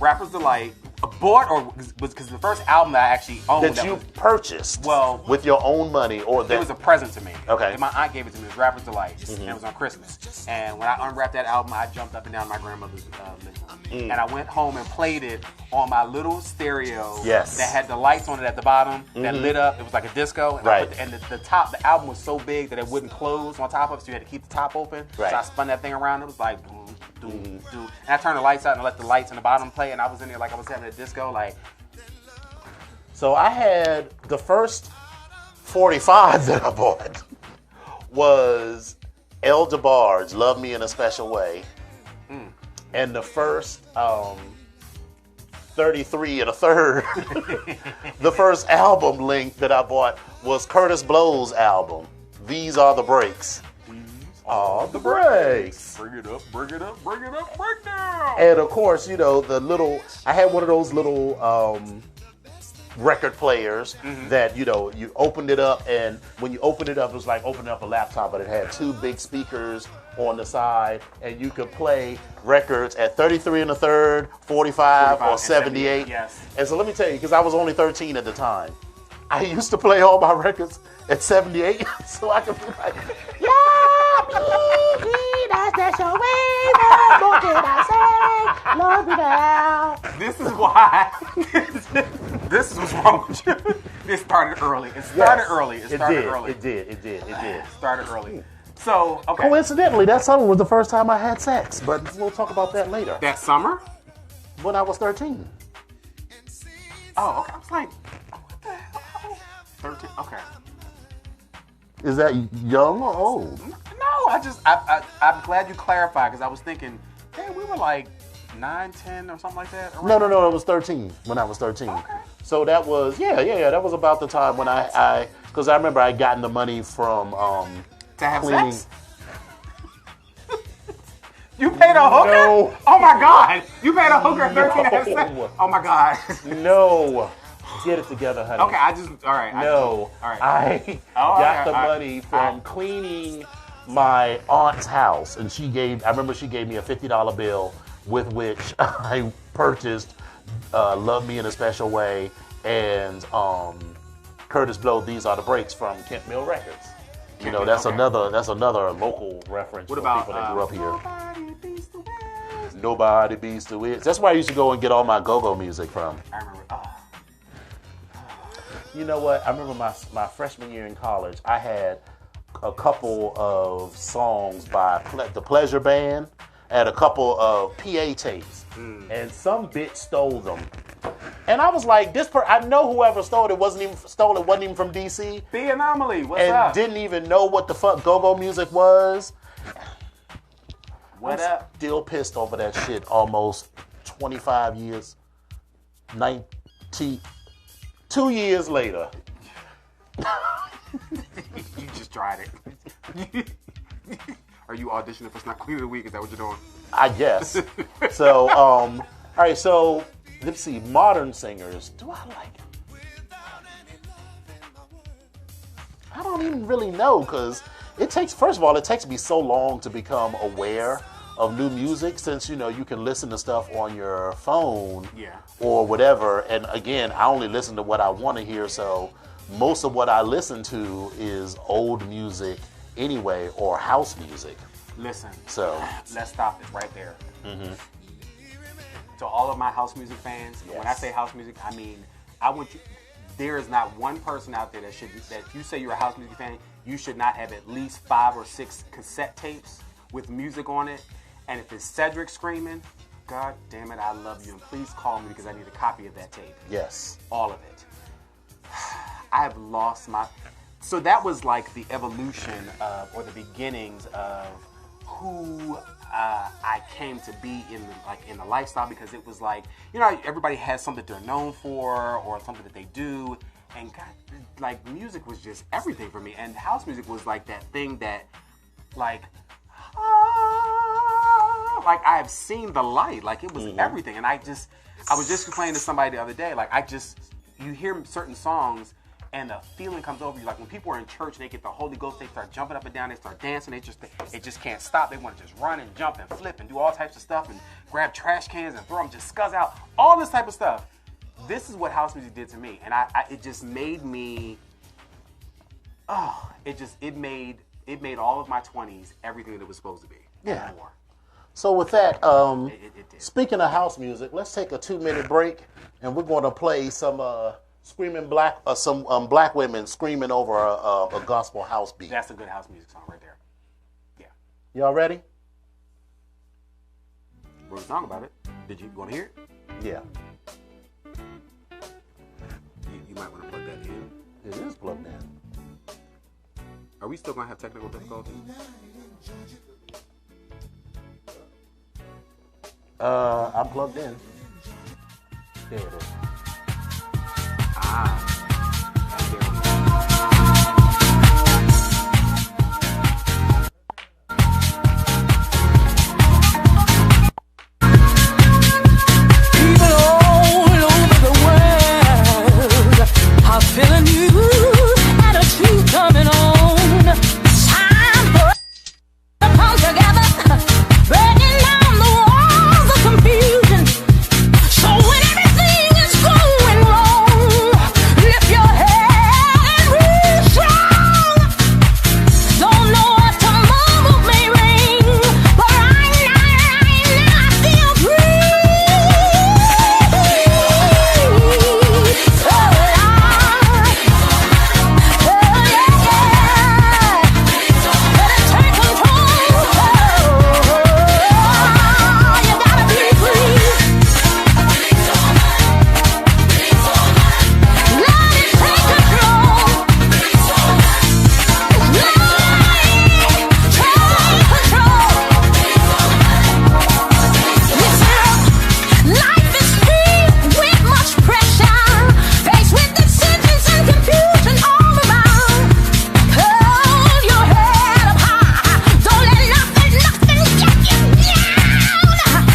Rapper's Delight. Bought, or because the first album that I actually owned that you purchased with your own money, or that it was a present to me. Okay. And my aunt gave it to me. It was Rapper's Delight, and it was on Christmas. And when I unwrapped that album, I jumped up and down my grandmother's living room, and I went home and played it on my little stereo that had the lights on it at the bottom that lit up. It was like a disco, and the album was so big that it wouldn't close on top of it, so you had to keep the top open. So I spun that thing around. It was like boom, doom, doom, and I turned the lights out and let the lights in the bottom play, and I was in there like I was having a disco, like. So I had the first 45 that I bought was El DeBarge, Love Me in a Special Way. And the first 33 and a third, the first album link that I bought was Curtis Blow's album, These Are the Breaks. All the breaks. Bring it up, bring it up, bring it up, break down. And of course, you know, I had one of those little record players that, you know, you opened it up, and when you opened it up, it was like opening up a laptop, but it had two big speakers on the side, and you could play records at 33 and a third, 45 or 78. Yes. And so let me tell you, because I was only 13 at the time, I used to play all my records at 78, so I could be like, this is why. This is what's wrong with you. It started early. It started early. It started early. It did. It started early. So, okay. Coincidentally, that summer was the first time I had sex, but we'll talk about that later. That summer? When I was 13. Oh, okay. I was like, what the hell? 13. Okay. Is that young or old? No, I'm glad you clarified, because I was thinking, hey, we were like 9, 10 or something like that. No, it was 13 when I was 13. Okay. So that was, that was about the time when because I remember I had gotten the money from to have cleaning. Sex? You paid a hooker? No. Oh my God. You paid a hooker at 13 to have sex? Oh my God. No. Get it together, honey. Okay, all right. No. All right. I got the money from cleaning my aunt's house, and I remember she gave me a $50 bill with which I purchased Love Me in a Special Way and Curtis Blow, These Are the Breaks from Kent Mill Records. You know, that's another local reference for people that grew up here. Nobody beats the Wiz. Nobody beats the Wiz. That's where I used to go and get all my go-go music from. I remember. You know what? I remember my freshman year in college, I had a couple of songs by the Pleasure Band and a couple of PA tapes. And some bitch stole them. And I was like, I know whoever stole it wasn't even from DC. The Anomaly, what's and up? Didn't even know what the fuck go-go music was. What I'm up? Still pissed over that shit almost 25 years. 2 years later. You just tried it. Are you auditioning for Snap Queen of the Week? Is that what you're doing? I guess. So, all right, so let's see. Modern singers. Do I like it? I don't even really know, because it takes me so long to become aware of new music, since, you know, you can listen to stuff on your phone or whatever. And again, I only listen to what I want to hear, so most of what I listen to is old music anyway, or house music. Listen, so let's stop it right there. To all of my house music fans, when I say house music, I mean, there is not one person out there that if you say you're a house music fan, you should not have at least 5 or 6 cassette tapes with music on it. And if it's Cedric screaming, God damn it, I love you, and please call me because I need a copy of that tape. Yes. All of it. I have lost so that was like the evolution or the beginnings of who I came to be in the lifestyle, because it was like, you know, everybody has something they're known for or something that they do, and God, like music was just everything for me. And house music was like that thing that, like I have seen the light. Like it was everything. And I was just complaining to somebody the other day. Like you hear certain songs and the feeling comes over you. Like when people are in church and they get the Holy Ghost, they start jumping up and down, they start dancing. It just can't stop. They want to just run and jump and flip and do all types of stuff and grab trash cans and throw them, just scuzz out, all this type of stuff. This is what house music did to me, and it just made me. It made all of my 20s everything that it was supposed to be. Yeah. And more. So with that, It did. speaking of house music, let's take a 2-minute break, and we're going to play some some black women screaming over a gospel house beat. That's a good house music song right there. Yeah. Y'all ready? Wrote a song about it. Did you want to hear it? Yeah. You might want to plug that in. It is plugged in. Are we still going to have technical difficulties? I'm plugged in. There it is. And there we go. People all over the world are feeling new attitude coming on. Time for us to come together, breaking down the walls of confusion. So when everything is going wrong, lift your head and be strong. Don't know what tomorrow may bring, but right now I feel free. Life is filled with much pressure, faced with decisions and confusion all around. Hold your head up high, don't let nothing get you down.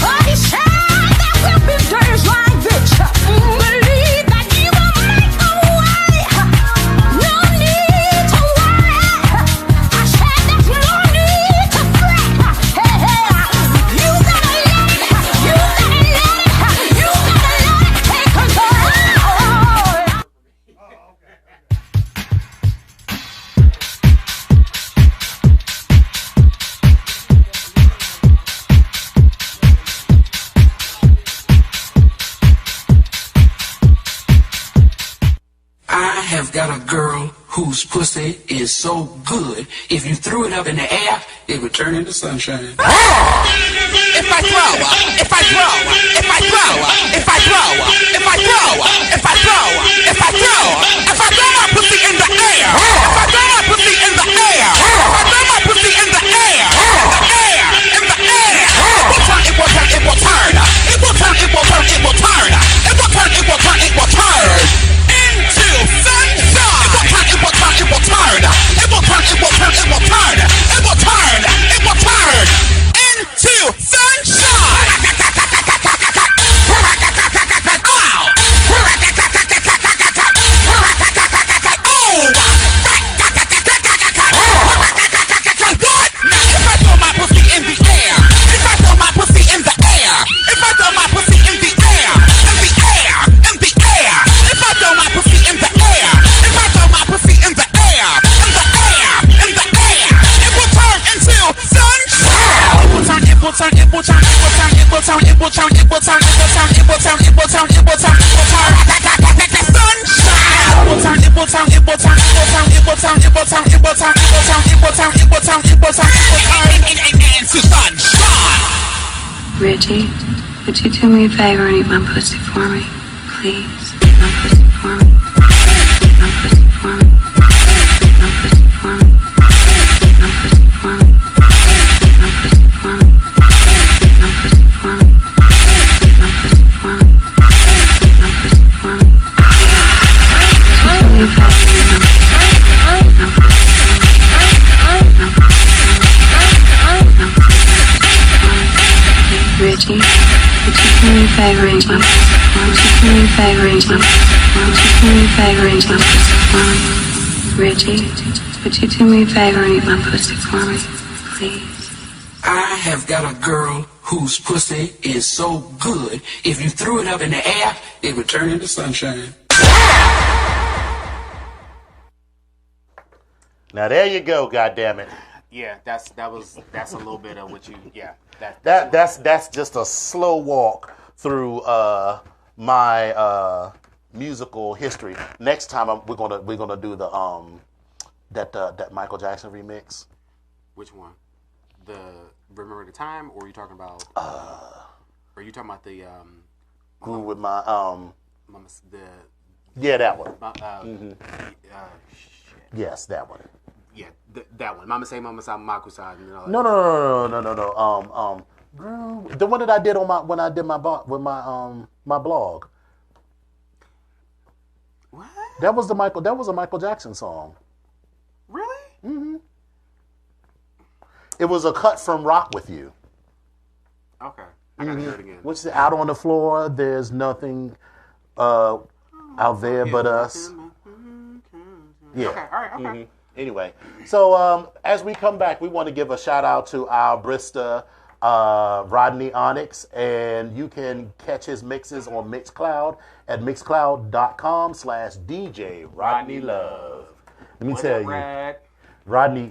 For he said there will be days like this. Believe that you will make a way. No need to worry. I said there's no need to fret. You gotta let it take control. I have got a girl whose pussy is so good, if you threw it up in the air, it would turn into sunshine. If I throw my pussy in the air, if I throw my pussy in the air, if I throw my pussy in the air, in the air, it will turn, it will turn, it will turn, it will turn, it will turn, it will turn, it will turn, it will turn into sunshine. It will turn, it will turn, it will turn, it will turn, it will turn, it will turn, it will turn into sunshine. Reggie, would you do me a favor and eat my pussy for me? Please, eat my pussy for me. Eat my pussy for me. Eat my pussy for me. Eat my pussy for me. Eat my pussy for me. Eat my pussy for me. Eat my pussy for me. Eat my pussy for me. favor, ain't my pussy for me? Won't you do me a favor, ain't my pussy for me? Won't you do me a favor, ain't my pussy for me? Reggie, would you do me a favor and eat my pussy for me, please? I have got a girl whose pussy is so good, if you threw it up in the air, it would turn into sunshine. Now there you go, goddammit. Yeah, that's a little bit of what you. Yeah, That's just a slow walk through my musical history. Next time we're gonna do the that Michael Jackson remix. Which one? The Remember the Time, or are you talking about? Are you talking about the Grew with my Mama's, the yeah, that one. shit. Yes, that one. Yeah, that one. Mama say Maku side. No. The one that I did when I did my blog. What? That was a Michael Jackson song. Really? Mm-hmm. It was a cut from Rock With You. Okay. I gotta hear it again. Which is out on the floor. There's nothing out there but us. Yeah. Okay. All right. Okay. Mm-hmm. Anyway, so as we come back, we want to give a shout out to our Brista, Rodney Onyx, and you can catch his mixes on Mixcloud at mixcloud.com/DJ Rodney Love. Let me tell you, Rodney,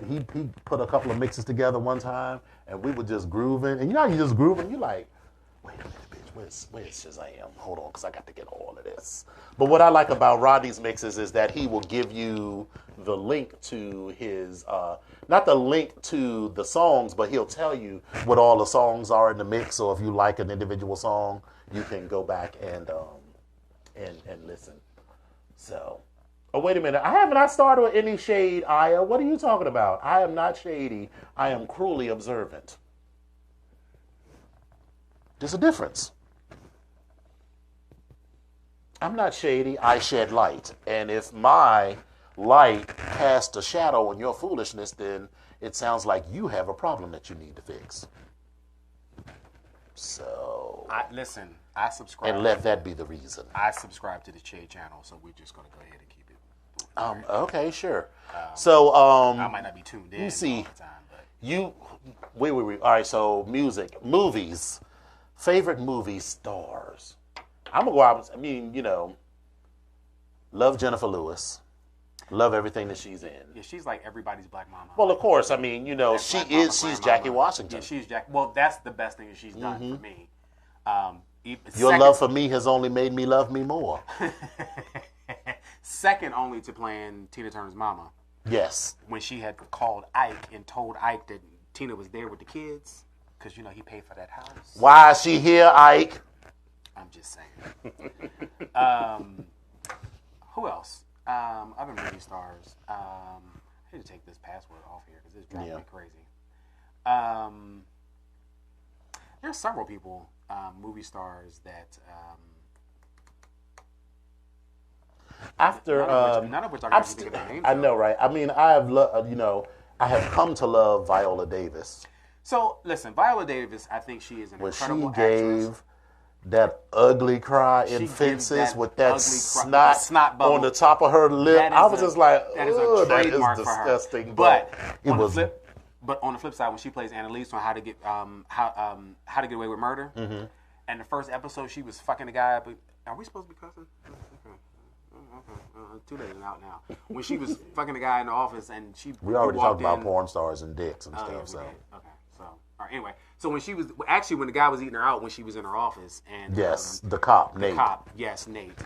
he put a couple of mixes together one time, and we were just grooving. And you know how you just grooving? You like, wait a minute, bitch, where's Shazam? Hold on, because I got to get all of this. But what I like about Rodney's mixes is that he will give you the link to his, not the link to the songs, but he'll tell you what all the songs are in the mix. So if you like an individual song, you can go back and listen. So, oh, wait a minute. I have not started with any shade, Aya. What are you talking about? I am not shady. I am cruelly observant. There's a difference. I'm not shady. I shed light. And if my light casts a shadow on your foolishness, then it sounds like you have a problem that you need to fix. So, I subscribe. and let that be the reason. I subscribe to the Shade channel, so we're just gonna go ahead and keep it. Okay, sure. So, I might not be tuned in you see, all the time, but wait. All right, so music, movies, favorite movie stars. I'm gonna go out. I mean, love Jennifer Lewis. Love everything that she's in. yeah, she's like everybody's black mama. Well, of course. I mean, she's Jackie Washington. Yeah, she's Jackie. Well, that's the best thing that she's done for me. Your love for me has only made me love me more. Second only to playing Tina Turner's mama. Yes. When she had called Ike and told Ike that Tina was there with the kids, because he paid for that house. Why is she here, Ike? I'm just saying. Who else? Other movie stars. I need to take this password off here because it's driving me crazy. There's several people, movie stars that. After none of which I can think of their names. I know, right? I mean, I have come to love Viola Davis. So listen, Viola Davis, I think she is an incredible actress. When she gave that ugly cry in Fences with that snot bubble on the top of her lip, I was just like, that is oh, a that is trademark disgusting. For her. But on the flip side, when she plays Annalise on How to Get Away with Murder, and the first episode she was fucking the guy. But are we supposed to be cussing? Okay. 2 days out now. When she was fucking the guy in the office, and we already talked about porn stars and dicks and stuff. Yeah, so okay. So all right. Anyway, so when she was when the guy was eating her out when she was in her office, and yes, the cop, Nate. Yes, Nate.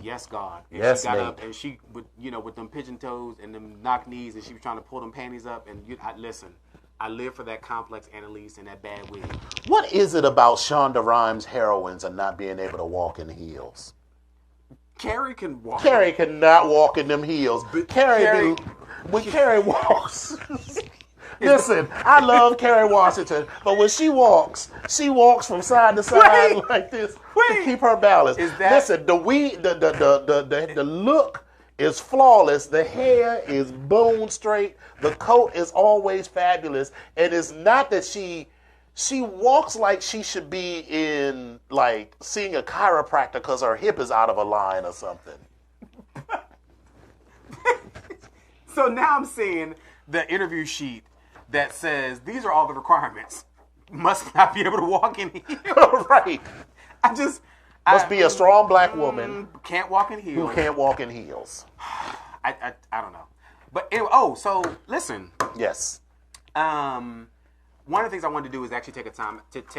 Yes, God. And yes, she got Nate. up and she would, with them pigeon toes and them knock knees, and she was trying to pull them panties up. And listen, I live for that complex Annalise and that bad wig. What is it about Shonda Rhimes' heroines and not being able to walk in heels? Carrie can walk. Carrie cannot walk in them heels. When Carrie walks. Listen, I love Carrie Washington, but when she walks from side to side like this to keep her balance. Listen, the look is flawless. The hair is bone straight. The coat is always fabulous. And it's not that she She walks like she should be in, like, seeing a chiropractor because her hip is out of a line or something. So now I'm seeing the interview sheet that says these are all the requirements. Must not be able to walk in heels. Right. Must be a strong black woman. Can't walk in heels. Who can't walk in heels. I don't know. But anyway, so listen. Yes. One of the things I wanted to do is actually take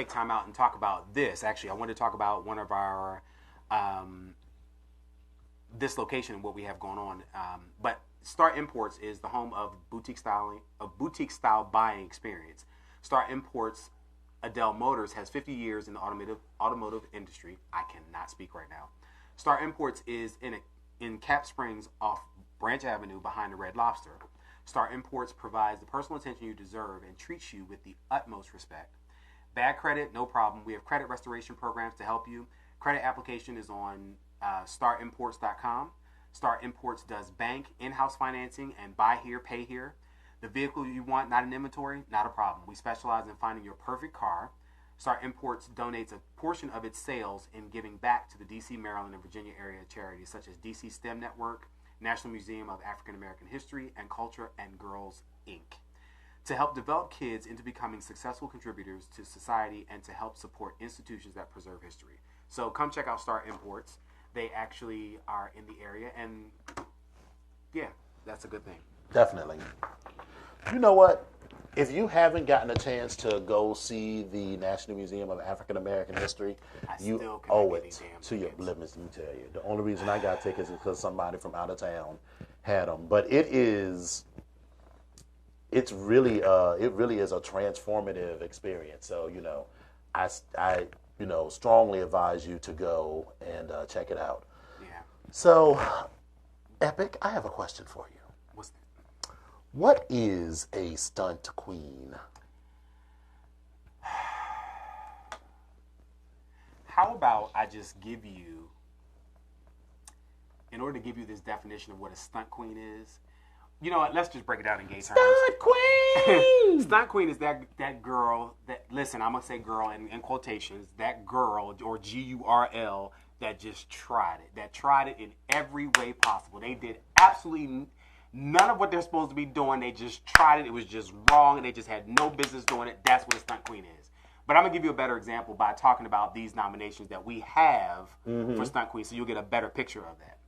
time out and talk about this. Actually, I wanted to talk about one of our this location and what we have going on. But Star Imports is the home of boutique style buying experience. Star Imports Adele Motors has 50 years in the automotive industry. I cannot speak right now. Star Imports is in Cap Springs off Branch Avenue behind the Red Lobster. Star Imports provides the personal attention you deserve and treats you with the utmost respect. Bad credit, no problem. We have credit restoration programs to help you. Credit application is on starimports.com. Star Imports does bank, in-house financing, and buy here, pay here. The vehicle you want, not in inventory, not a problem. We specialize in finding your perfect car. Star Imports donates a portion of its sales in giving back to the D.C., Maryland, and Virginia area charities such as D.C. STEM Network, National Museum of African American History and Culture, and Girls, Inc. To help develop kids into becoming successful contributors to society and to help support institutions that preserve history. So come check out Star Imports. They actually are in the area, and yeah, that's a good thing. Definitely. You know what? If you haven't gotten a chance to go see the National Museum of African American History, you owe it to your. Let me tell you, the only reason I got tickets is because somebody from out of town had them. But it's really is a transformative experience. So I strongly advise you to go and check it out. Yeah. So, Epic, I have a question for you. What's that? What is a stunt queen? How about I just give you, in order to give you this definition of what a stunt queen is, you know what, let's just break it down in gay terms. Stunt queen! Stunt queen is that girl that, listen, I'm going to say girl in quotations, that girl, or G-U-R-L, that just tried it in every way possible. They did absolutely none of what they're supposed to be doing. They just tried it. It was just wrong, and they just had no business doing it. That's what a stunt queen is. But I'm going to give you a better example by talking about these nominations that we have for stunt queen, so you'll get a better picture of that.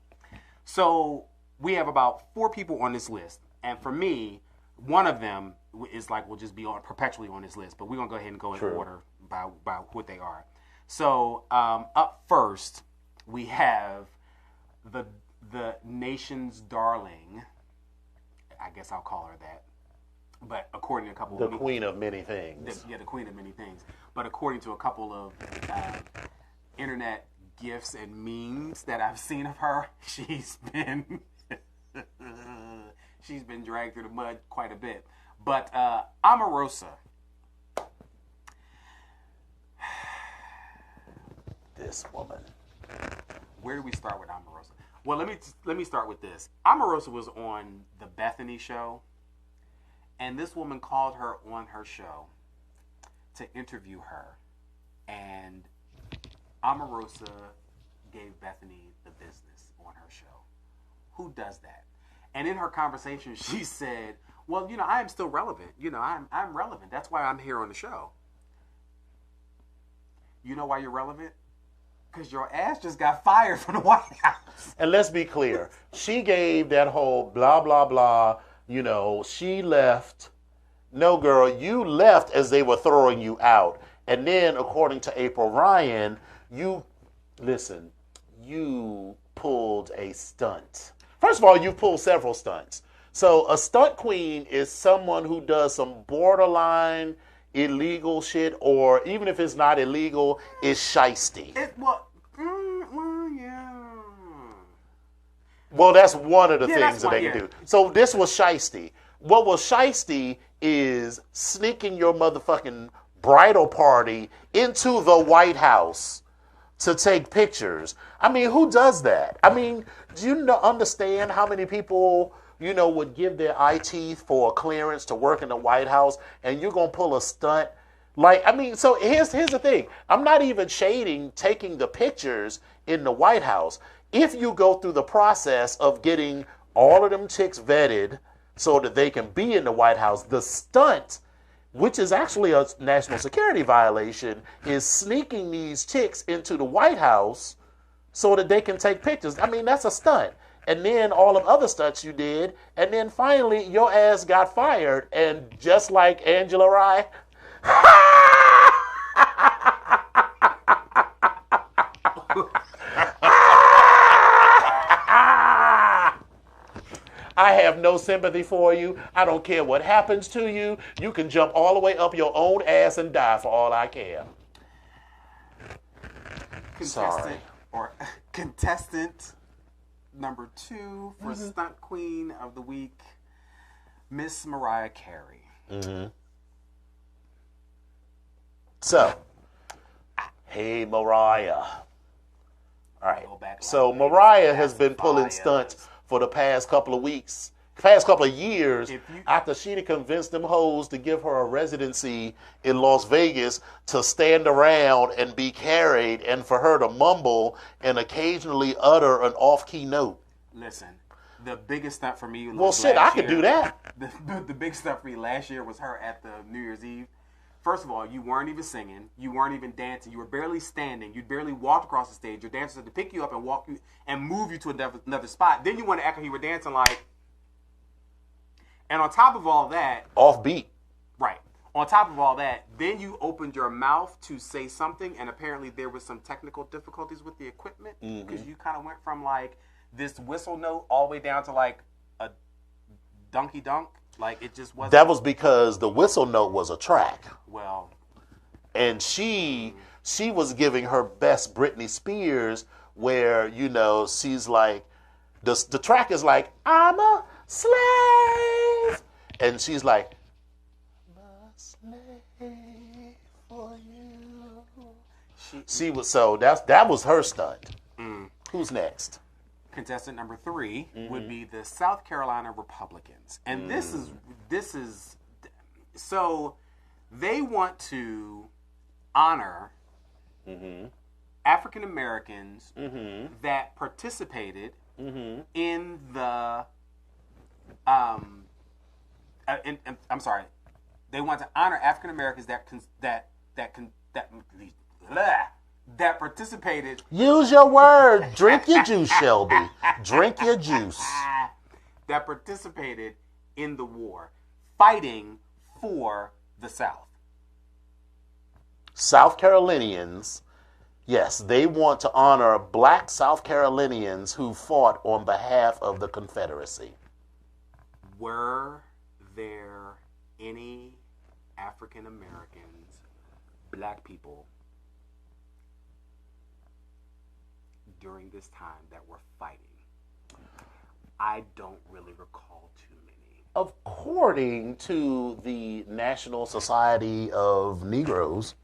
So we have about 4 people on this list, and for me, one of them is like will just be perpetually on this list. But we're going to go ahead and go in order by what they are. So up first, we have the nation's darling. I guess I'll call her that. But according to a couple of... The queen of many things. The queen of many things. But according to a couple of internet gifs and memes that I've seen of her, she's been dragged through the mud quite a bit. But Omarosa. This woman. Where do we start with Omarosa? Well, let me start with this. Omarosa was on the Bethany show, and this woman called her on her show to interview her, and Omarosa gave Bethany the business on her show. Who does that? And in her conversation, she said, "Well, I am still relevant. I'm relevant. That's why I'm here on the show." You know why you're relevant? Because your ass just got fired from the White House. And let's be clear. She gave that whole blah, blah, blah. She left. No, girl, you left as they were throwing you out. And then, according to April Ryan, you pulled a stunt. First of all, you pulled several stunts. So a stunt queen is someone who does some borderline illegal shit, or even if it's not illegal, it's shiesty. Well, that's one of the things that they can do. So this was shiesty. What was shiesty is sneaking your motherfucking bridal party into the White House to take pictures. I mean, who does that? I mean, do you understand how many people would give their eye teeth for a clearance to work in the White House, and you're going to pull a stunt Like, I mean, so here's the thing. I'm not even shading taking the pictures in the White House. If you go through the process of getting all of them chicks vetted so that they can be in the White House, the stunt, which is actually a national security violation, is sneaking these chicks into the White House so that they can take pictures. I mean, that's a stunt. And then all of other stunts you did, and then finally your ass got fired, and just like Angela Rye, I have no sympathy for you. I don't care what happens to you. You can jump all the way up your own ass and die for all I care. Sorry. Contestant number 2 for Stunt Queen of the Week, Miss Mariah Carey. Mm-hmm. So, hey Mariah. All right. So Mariah has been pulling stunts for the past couple of weeks, past couple of years, after she convinced them hoes to give her a residency in Las Vegas to stand around and be carried, and for her to mumble and occasionally utter an off-key note. Listen, the biggest stunt for me. Well, shit, I could do that. The big stunt for me last year was her at the New Year's Eve. First of all, you weren't even singing. You weren't even dancing. You were barely standing. You'd barely walked across the stage. Your dancers had to pick you up and walk you and move you to another spot. Then you want to act like you were dancing like. And on top of all that, offbeat. Right. On top of all that, then you opened your mouth to say something, and apparently there was some technical difficulties with the equipment because you kind of went from like this whistle note all the way down to like a donkey dunk. Like, it just wasn't. That was because the whistle note was a track. Well. And she was giving her best Britney Spears, where, you know, she's like, the track is like, I'm a slave. And she's like, I'm a slave for you. She was, so that was her stunt. Who's next? Contestant number 3 would be the South Carolina Republicans. And this is so they want to honor African Americans that participated in the I'm sorry. They want to honor African Americans that participated. Use your word. Drink your juice, Shelby. Drink your juice. That participated in the war, fighting for the South. South Carolinians, yes, they want to honor black South Carolinians who fought on behalf of the Confederacy. Were there any African Americans, black people, during this time that were fighting? I don't really recall too many. According to the National Society of Negroes,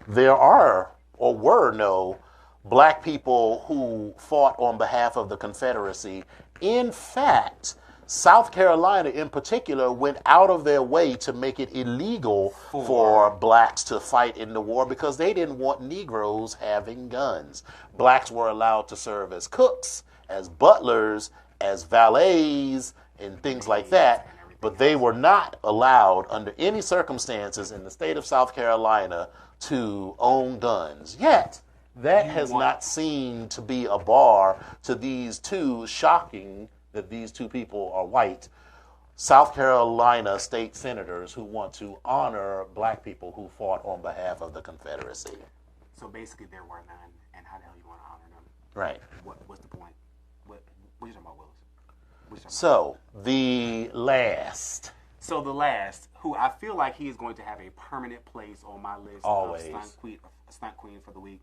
there are or were no black people who fought on behalf of the Confederacy. In fact, South Carolina in particular went out of their way to make it illegal for blacks to fight in the war because they didn't want Negroes having guns. Blacks were allowed to serve as cooks, as butlers, as valets, and things like that, but they were not allowed under any circumstances in the state of South Carolina to own guns. Yet, that has not seemed to be a bar to these two, shocking that these two people are white, South Carolina state senators who want to honor black people who fought on behalf of the Confederacy. So basically there were none, and how the hell you want to honor them? Right. What's the point? What are you talking about, Willis? So, the last, who I feel like he is going to have a permanent place on my list always of stunt queen for the week.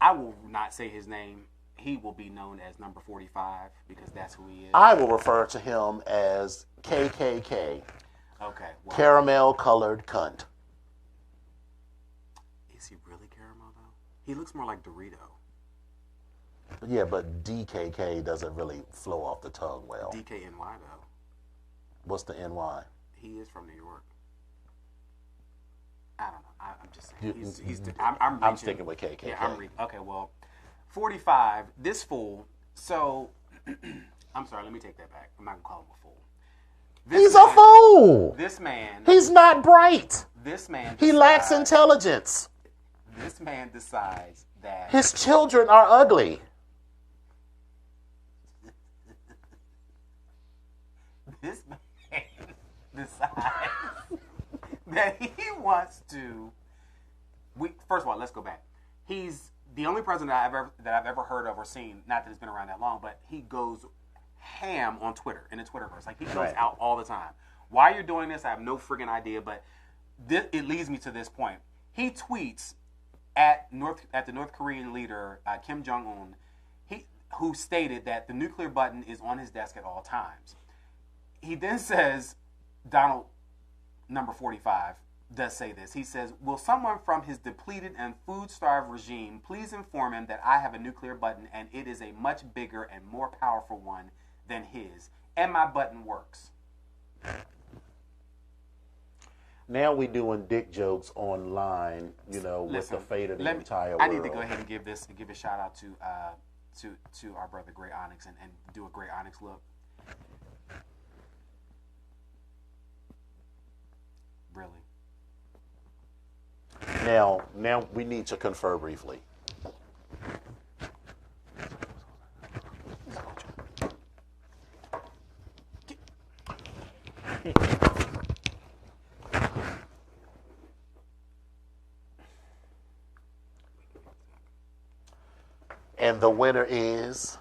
I will not say his name. He will be known as number 45 because that's who he is. I will refer to him as KKK. Okay. Well, caramel colored cunt. Is he really caramel though? He looks more like Dorito. Yeah, but DKK doesn't really flow off the tongue well. DKNY though. What's the NY? He is from New York. I don't know. I'm just saying. I'm reaching. I'm sticking with KKK. Yeah, I'm reaching. Okay, well, 45. This fool. So, I'm sorry. Let me take that back. I'm not gonna call him a fool. He's a fool. This man. He's not bright. This man. He lacks intelligence. This man decides that His children are ugly. this man decides that he wants to. First of all, let's go back. He's the only president that I've ever heard of or seen. Not that it's been around that long, but he goes ham on Twitter, in the Twitterverse. Like, he goes out all the time. Why you're doing this, I have no friggin' idea, but it leads me to this point. He tweets at the North Korean leader, Kim Jong-un, who stated that the nuclear button is on his desk at all times. He then says, Donald, number 45, does say this. He says, will someone from his depleted and food-starved regime please inform him that I have a nuclear button and it is a much bigger and more powerful one than his, and my button works. Now we doing dick jokes online, with the fate of the entire world. I need to go ahead and give a shout out to our brother Gray Onyx and do a Gray Onyx look. Really? Now we need to confer briefly. And the winner is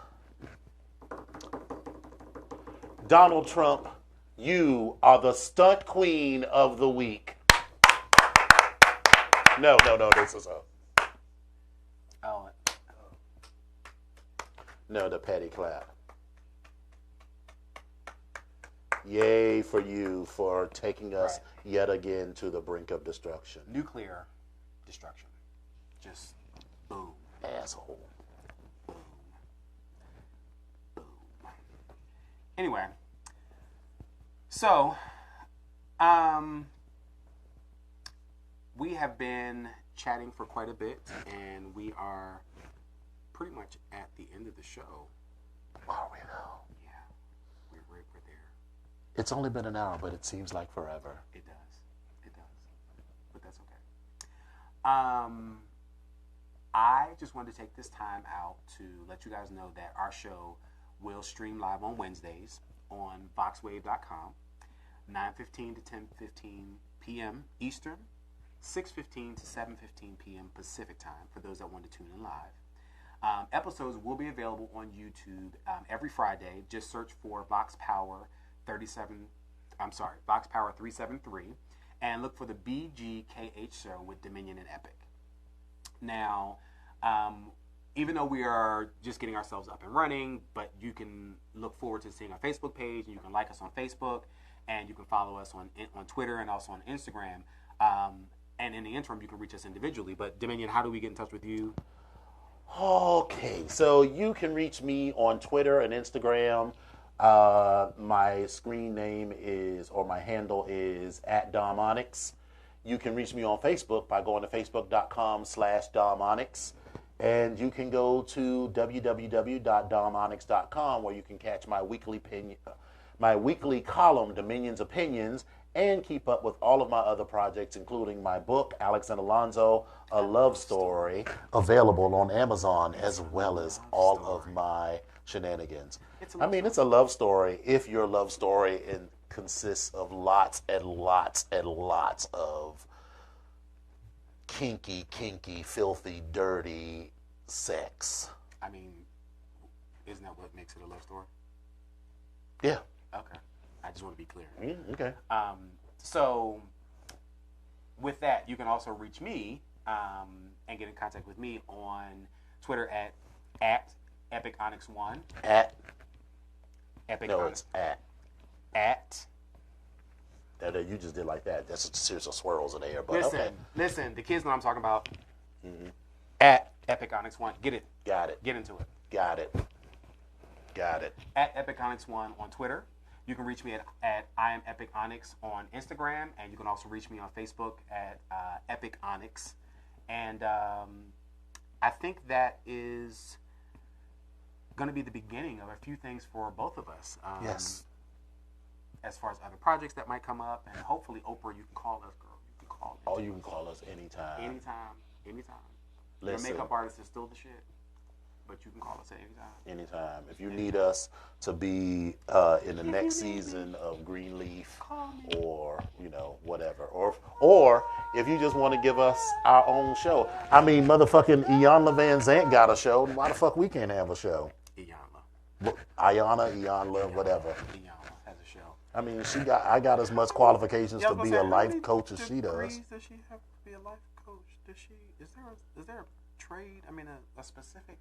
Donald Trump. You are the stunt queen of the week. No, this is a... Oh. No, the petty clap. Yay for you for taking us yet again to the brink of destruction. Nuclear destruction. Just boom. Asshole. Boom. Anyway. So, we have been chatting for quite a bit, and we are pretty much at the end of the show. Are we though? Yeah, we're there. It's only been an hour, but it seems like forever. It does, but that's okay. I just wanted to take this time out to let you guys know that our show will stream live on Wednesdays on voxwave.com, 9:15 to 10:15 p.m. Eastern, 6:15 to 7:15 p.m. Pacific time for those that want to tune in live. Episodes will be available on YouTube every Friday. Just search for Vox Power 373, and look for the BGKH Show with Dominion and Epic. Now, even though we are just getting ourselves up and running, but you can look forward to seeing our Facebook page, and you can like us on Facebook, and you can follow us on Twitter and also on Instagram. And in the interim, you can reach us individually. But Dominion, how do we get in touch with you? Okay, so you can reach me on Twitter and Instagram. My screen name my handle is @DomOnyx. You can reach me on Facebook by going to facebook.com/DomOnyx. And you can go to www.domonyx.com where you can catch my weekly column, Dominion's Opinions, and keep up with all of my other projects, including my book, Alex and Alonzo, A Love Story, available on Amazon, as well as all of my shenanigans. It's a love story if your love story consists of lots and lots and lots of kinky, filthy, dirty sex. I mean, isn't that what makes it a love story? Yeah. Okay. I just want to be clear. Okay. So, with that, you can also reach me and get in contact with me on Twitter at EpicOnyx1. At? Epic No, Onyx. it's at. You just did like that. That's a series of swirls in the air. But Listen, the kids know what I'm talking about. Mm-hmm. At EpicOnyx1. Get it. Got it. Get into it. Got it. At EpicOnyx1 on Twitter. You can reach me at I am Epic Onyx on Instagram, and you can also reach me on Facebook at Epic Onyx. And I think that is going to be the beginning of a few things for both of us. Yes. As far as other projects that might come up, and hopefully, Oprah, you can call us, girl. You can call us. Oh, you can call us anytime. Anytime. Listen. Your makeup artist is still the shit, but you can call us at any time. Anytime. If you need us to be in the next season of Greenleaf or, whatever. Or if you just want to give us our own show. I mean, motherfucking Iyanla Van Zant got a show. Why the fuck we can't have a show? Iyanla, whatever. Iyanla has a show. I mean, I got as much qualifications to be a life coach as she does. Does she have to be a life coach? Is there a trade? I mean, a specific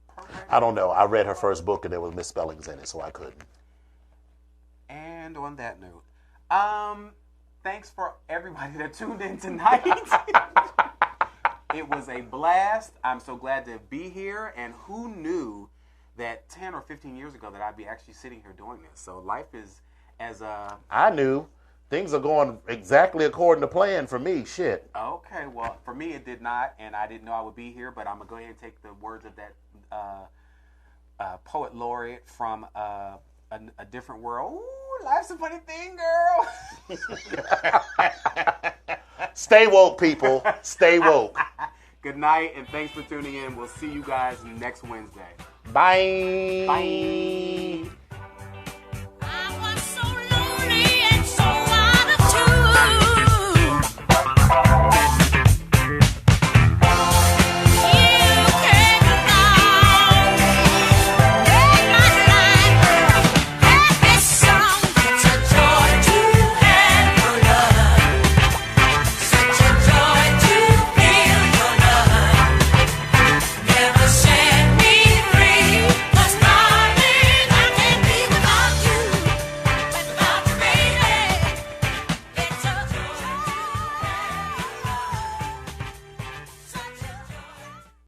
program? I don't know. I read her first book and there was misspellings in it, so I couldn't. And on that note, thanks for everybody that tuned in tonight. It was a blast. I'm so glad to be here. And who knew that 10 or 15 years ago that I'd be actually sitting here doing this? So life is as a... I knew. Things are going exactly according to plan for me. Shit. Okay, well, for me it did not, and I didn't know I would be here, but I'm going to go ahead and take the words of that poet laureate from a different world. Ooh, life's a funny thing, girl. Stay woke, people. Stay woke. Good night, and thanks for tuning in. We'll see you guys next Wednesday. Bye. Bye.